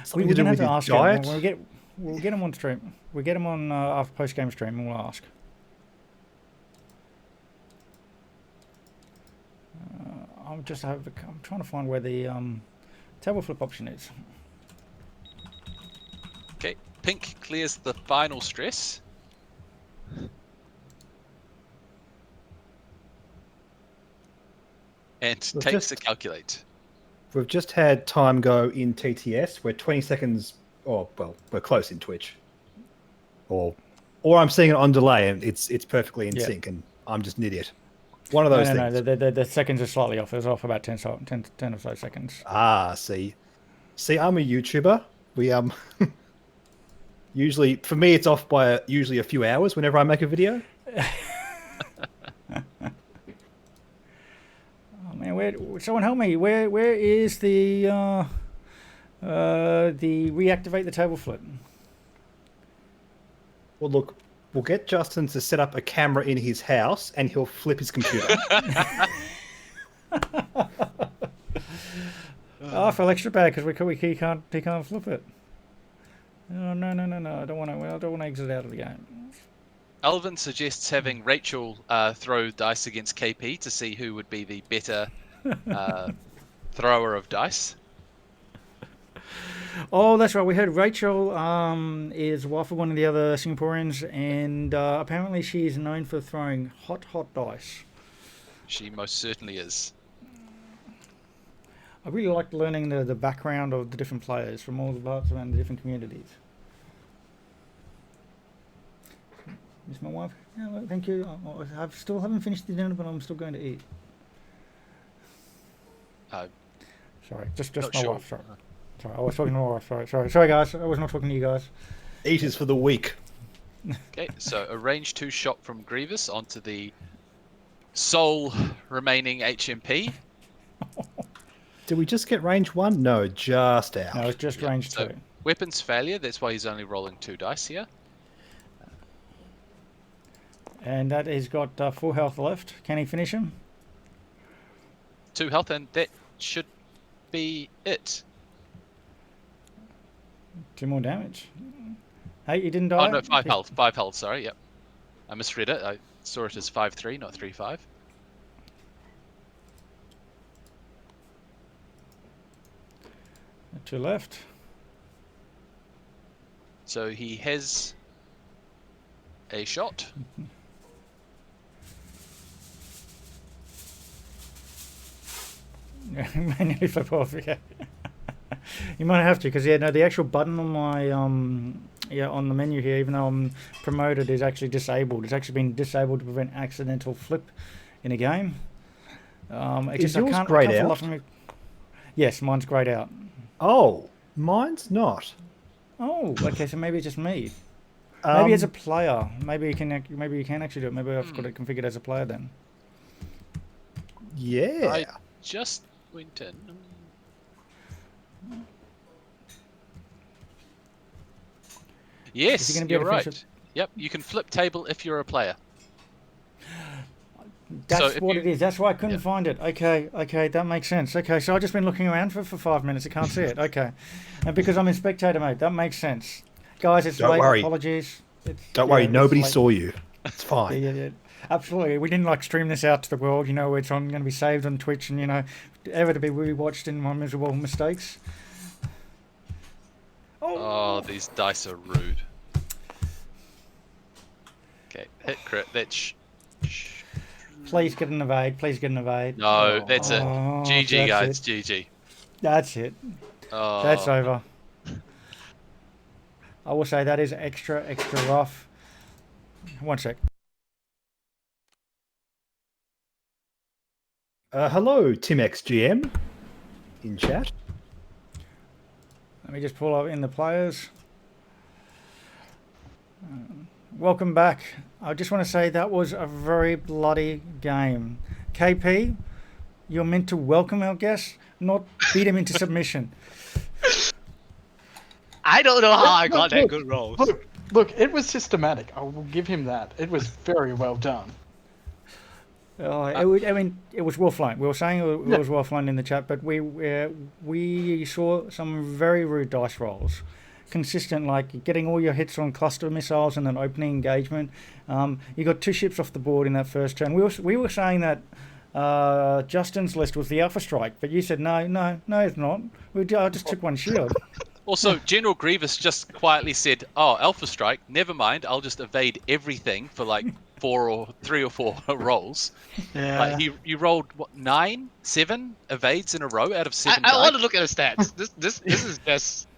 We're something to do gonna have with to his ask him. diet? We'll get him on stream. We'll get him on after post game stream, and we'll ask. I'm trying to find where the table flip option is. okay, Pink clears the final stress. And We've takes just- a calculate. We've just had time go in TTS. We're 20 seconds, or well, we're close in Twitch. Or I'm seeing it on delay, and it's perfectly in Yeah. sync, and I'm just an idiot. One of those No, things. the seconds are slightly off. It was off about 10 or so seconds. See, I'm a YouTuber. We usually, for me, it's off by usually a few hours whenever I make a video. Oh man, someone help me? Where is the reactivate the table flip? Well, look, we'll get Justin to set up a camera in his house, and he'll flip his computer. Oh, I feel extra bad because he can't flip it. Oh, no! I don't want to exit out of the game. Alvin suggests having Rachel throw dice against KP to see who would be the better thrower of dice. Oh, that's right. We heard Rachel is wife of one of the other Singaporeans, and apparently she's known for throwing hot dice. She most certainly is. I really liked learning the background of the different players from all the parts around the different communities. Is my wife? Yeah, well, thank you. I still haven't finished the dinner, but I'm still going to eat. Sorry, just Not my sure. wife. Sorry, I was talking to my wife. Sorry, guys. I was not talking to you guys. Eaters for the week. Okay, so a range 2 shot from Grievous onto the sole remaining HMP. Did we just get range 1? No, just out. No, it's just Yeah, range so 2. weapons failure, that's why he's only rolling 2 dice here. And that he's got full health left. Can he finish him? 2 health, and that should be it. 2 more damage. Hey, he didn't die. Oh no, 5 health, 5 health, sorry, yep. I misread it. saw it as 5-3, not 3-5. To left. So he has a shot. Manually flip off. Yeah. You might have to, because yeah, no, the actual button on my on the menu here, even though I'm promoted, is actually disabled. It's actually been disabled to prevent accidental flip in a game. Is yours grayed for the out? life of me- Yes, mine's grayed out. Oh, mine's not. Oh, okay, so maybe it's just me. Maybe as a Um, player, maybe you can actually do it. Maybe I've got it configured as a player then. yeah. I just went in. Yes, gonna be you're able to finish right. Yep, you can flip table if you're a player. That's if what you- it is. That's why I couldn't Yeah. find it. Okay, that makes sense. Okay, so I've just been looking around for 5 minutes. I can't see it. Okay, and because I'm in spectator mode, that makes sense. Guys, it's Don't late. worry. Apologies. Don't worry, it's nobody late. saw you. It's fine. Yeah. Absolutely. We didn't stream this out to the world. It's going to be saved on Twitch and ever to be rewatched in my miserable mistakes. Oh, these dice are rude. Okay, hit crit. That's Please get an evade. Please get an evade. no, that's it. Oh, GG, that's guys. it. GG. That's it. Oh, That's over. I will say that is extra rough. One sec. Hello, TimXGM in chat. Let me just pull up in the players. Welcome back. I just want to say that was a very bloody game. KP, you're meant to welcome our guests, not beat him into submission. I don't know how I got that Look, good roll. Look, it was systematic. I will give him that. It was very well done. It was well flown. We were saying it was well flown in the chat, but we saw some very rude dice rolls. Consistent, like getting all your hits on cluster missiles and an opening engagement. You got 2 ships off the board in that first turn. We were saying that Justin's list was the Alpha Strike, but you said no, it's not. I just took 1 shield. Also, General Grievous just quietly said, "Oh, Alpha Strike. Never mind. I'll just evade everything for like 3 or 4 rolls." Yeah. Like you rolled what, 9, 7 evades in a row out of 7. I want to look at the stats. This is just.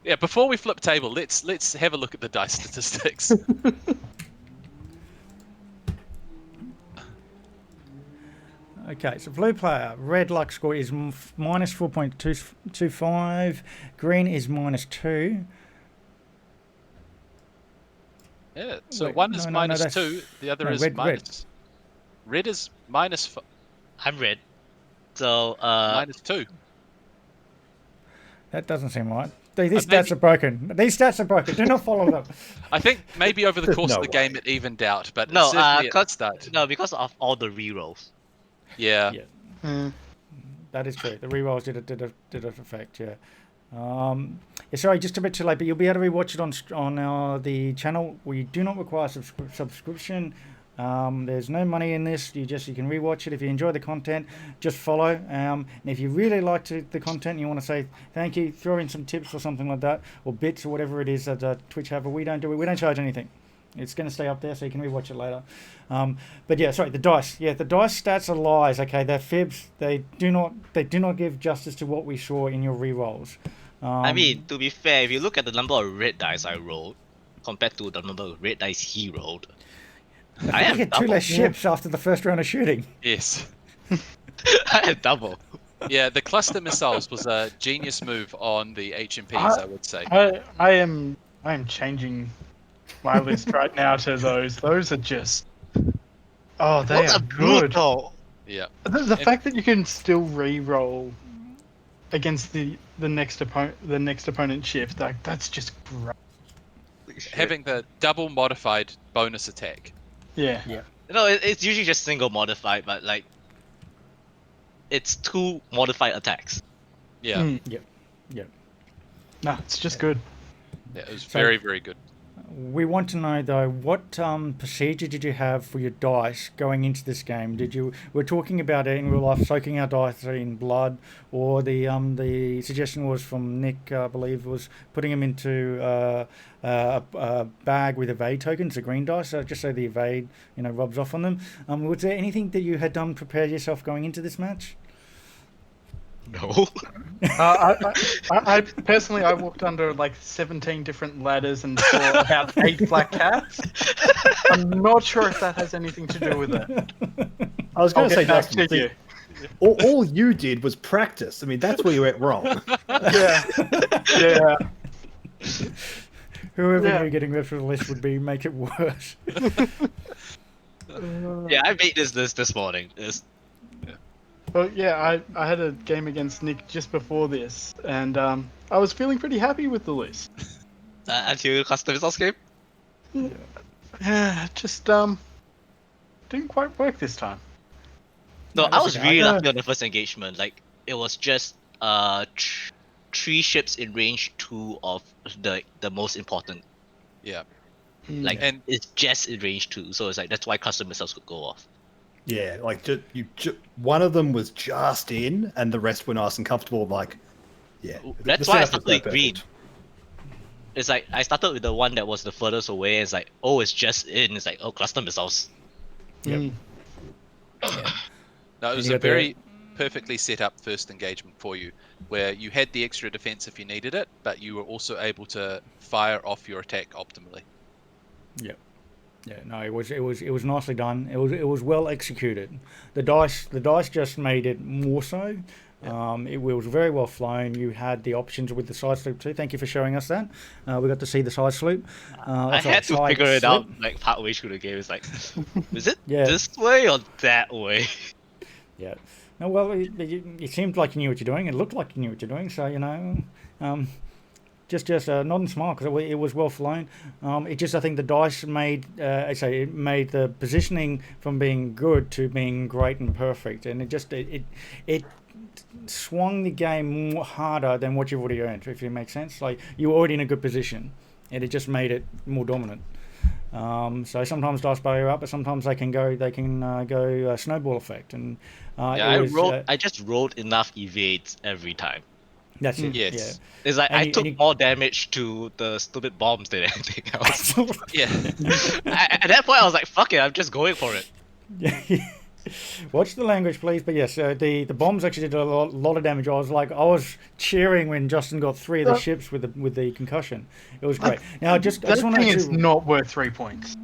Yeah, before we flip table, let's have a look at the dice statistics. Okay, so blue player, red luck score is minus 4.225, green is minus 2. Yeah, so Wait, one is no, minus that's- 2, the other no, is red. minus. Red is minus I'm red. So minus 2. That doesn't seem right. These maybe- stats are broken. These stats are broken. Do not follow them. I think maybe over the There's course no of the way. game it evened out, but No, certainly at the cause- start. no, because of all the rerolls. Yeah. Yeah. Mm. That is true. The rerolls did affect. Yeah. Yeah. Sorry, just a bit too late, but you'll be able to rewatch it on the channel. We do not require subscription. There's no money in this. You can rewatch it if you enjoy the content. Just follow. And if you really like the content, and you want to say thank you, throw in some tips or something like that, or bits or whatever it is that Twitch have. But we don't do it. We don't charge anything. It's going to stay up there, so you can rewatch it later. But yeah, sorry, the dice. Yeah, the dice stats are lies. Okay, they're fibs. They do not give justice to what we saw in your rerolls. I mean, to be fair, if you look at the number of red dice I rolled compared to the number of red dice he rolled, I you have get 2 double. less ships after the first round of shooting. Yes. I had double. Yeah, the cluster missiles was a genius move on the HMPs, I would say. I am changing my list right now to those. Those are just. Oh, they What are a good. brutal. Yeah. The fact that you can still re-roll against the next opponent shift, that's just great. Having the double modified bonus attack. Yeah. No, it's usually just single modified, but like, it's 2 modified attacks. Yeah. Mm. Yep. No, it's just good. Yeah, it was So- very, very good. We want to know though, what procedure did you have for your dice going into this game? We're talking about it in real life, soaking our dice in blood, or the suggestion was from Nick, I believe, was putting them into a bag with evade tokens, the green dice, just so the evade rubs off on them. Was there anything that you had done prepare yourself going into this match? No. I personally, I walked under like 17 different ladders and saw about 8 black cats. I'm not sure if that has anything to do with it. I was I'll going to say, get back Justin, to you. all you did was practice. I mean, that's where you went wrong. Yeah. Yeah. Whoever knew getting rid of the list would make it worse. Yeah, I made this morning. Well, yeah, I had a game against Nick just before this, and I was feeling pretty happy with the list. Until custom results game. Yeah, just didn't quite work this time. No, I that's was okay. really lucky on the first engagement. Like it was just 3 ships in range 2 of the most important. Yeah. Like And it's just in range 2, so it's like that's why custom missiles could go off. Yeah, like one of them was just in, and the rest were nice and comfortable. Like, yeah, That's the why I setup was started with so green. perfect. It's like I started with the one that was the furthest away. And it's like, oh, it's just in. It's like, oh, cluster missiles. Yep. Mm. no, it was you a got the- very perfectly set up first engagement for you, where you had the extra defense if you needed it, but you were also able to fire off your attack optimally. Yeah, no, it was nicely done. It was well executed. The dice just made it more so. It was very well flown. You had the options with the side sloop too. Thank you for showing us that. We got to see the side sloop. I had to figure it out like partway through the game. It's like, is it Yeah. this way or that way? Yeah. No, well, it seemed like you knew what you're doing. It looked like you knew what you're doing. So just nod and smile because it was well flown. It just, I think the dice made it made the positioning from being good to being great and perfect, and it swung the game more harder than what you've already earned, if it makes sense. Like you were already in a good position, and it just made it more dominant. So sometimes dice bail you up, but sometimes they can go snowball effect, and I just rolled enough evades every time. That's it. Yes. Yeah. It's like And I you- took and you- more damage to the stupid bombs than anything else. Yeah. At that point, I was like, "Fuck it, I'm just going for it." Watch the language, please. But yes, the bombs actually did a lot of damage. I was cheering when Justin got 3 of the ships with the concussion. It was great. Now, I just That want thing is to not worth 3 points.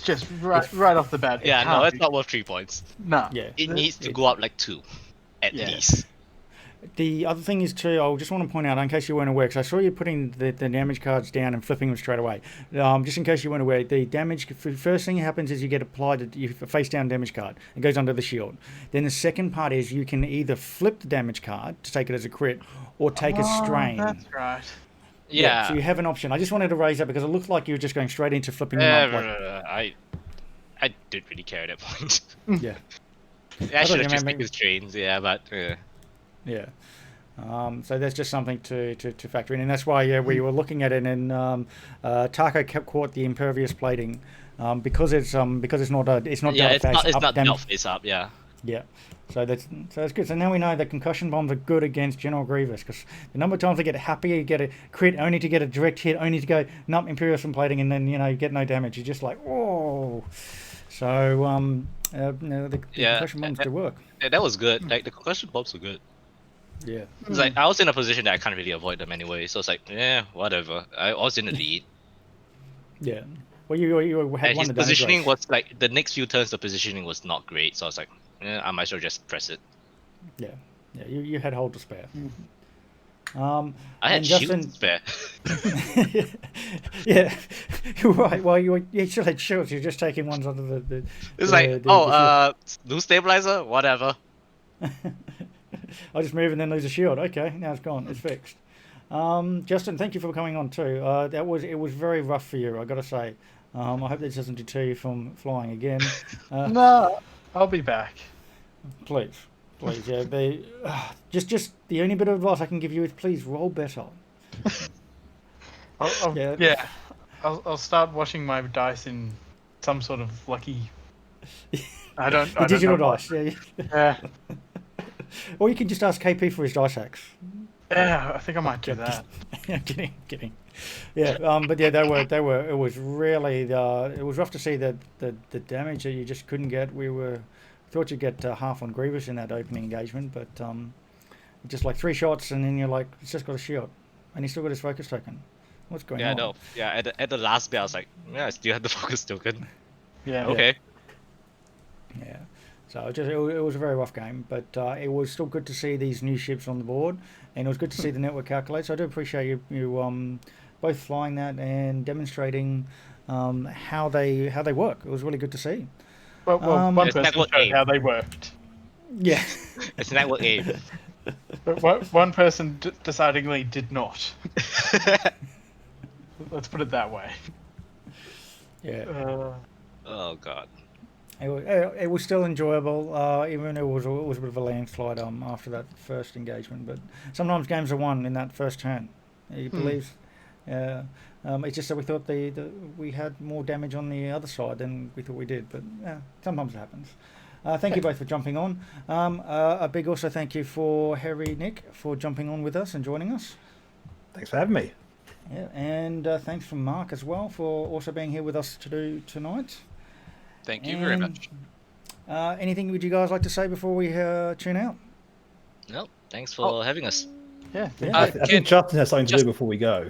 Just right off the bat. it Yeah, no, can't it's be. not worth 3 points. No. yeah. It needs to go up like 2, at Yeah. least. The other thing is too, I just want to point out, in case you weren't aware, because I saw you putting the damage cards down and flipping them straight away. Just in case you weren't aware, the damage, first thing that happens is you get applied, you face down damage card. It goes under the shield. Then the second part is you can either flip the damage card to take it as a crit, or take a strain. That's right. Yeah. So you have an option. I just wanted to raise that because it looked like you were just going straight into flipping them up. Like, I didn't really care at that point. yeah. I thought should you have just meant- taken trains, yeah, but Yeah. So that's just something to factor in, and that's why we were looking at it, and Taco kept caught the impervious plating because it's not yeah, dealt it's face not up dealt damage. face up, yeah. Yeah. So that's good. So now we know that concussion bombs are good against General Grievous, because the number of times they get happy, you get a crit only to get a direct hit, only to go nup impervious plating, and then you get no damage. You're just like, oh. So the Yeah, concussion bombs do work. Yeah, that was good. Like the concussion bombs were good. Yeah. It's like I was in a position that I can't really avoid them anyway, so it's like, yeah, whatever. I was in the lead. Yeah. Well, you had And won his the damage positioning race. was like the next few turns. The positioning was not great, so I was like, I might as well just press it. Yeah. You had hold to spare. I had And shields Justin- spare. Yeah, you're right. Well, you still had shields. You're just taking ones under the It's like, lose stabilizer, whatever. I'll just move and then lose a shield. Okay, now it's gone. It's fixed. Justin, thank you for coming on too. It was very rough for you, I got to say. I hope this doesn't deter you from flying again. No, I'll be back. Please, yeah. Just the only bit of advice I can give you is please roll better. Yeah. Yeah. I'll start washing my dice in some sort of lucky. I don't. The I don't digital know what- dice. Yeah. Yeah, Or you can just ask KP for his dice hacks. yeah. I think I might do that. kidding. Yeah, but yeah, they were. It was really, it was rough to see the damage that you just couldn't get. Thought you'd get half on Grievous in that opening engagement, but just like 3 shots, and then you're like, he's just got a shield, and he's still got his focus token. What's going Yeah, on? no. Yeah, at the last bit, I was like, yeah, I still have the focus token. Yeah. Okay. Yeah. So it was a very rough game, but it was still good to see these new ships on the board, and it was good to see the network calculator. So I do appreciate you both flying that and demonstrating how they work. It was really good to see. Well, one It's person network showed aim. how they worked, Yeah. It's network aim. but one person decidedly did not. Let's put it that way. Yeah. Oh god. It was still enjoyable, even though it was a bit of a landslide after that first engagement. But sometimes games are won in that first turn. You believe? It's just that we thought we had more damage on the other side than we thought we did. But yeah, sometimes it happens. Thank you both for jumping on. A big also thank you for Harry Nick for jumping on with us and joining us. Thanks for having me. Yeah, and thanks from Mark as well for also being here with us tonight. Thank you very And, much. Anything would you guys like to say before we tune out? No, thanks for having us. Yeah. Yeah. I Ken, think Justin has something to just- do before we go.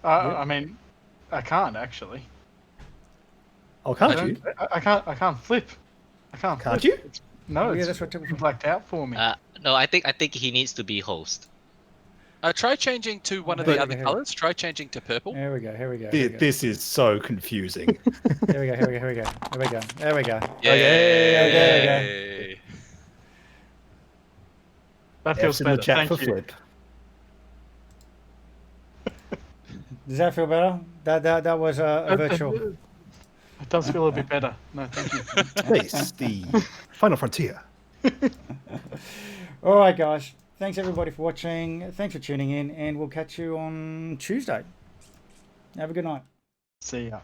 I mean, I can't actually. Oh, I, can't don't, you? I can't flip. I can't. Can't flip. you? No, Yeah, it's that's what typical. blacked out for me. No, I think he needs to be host. Try changing to one of There the we other go. colours. Try changing to purple. Here we go. Here we go. This is so confusing. Here we go. Here we go. Here we go. There we go. There we go. Yay! That feels F's in the better. chat Thank for you. Flip. Does that feel better? That was a virtual. It does feel a bit better. No, thank you. This, the final frontier. All right, guys. Thanks everybody for watching. Thanks for tuning in, and we'll catch you on Tuesday. Have a good night. See ya.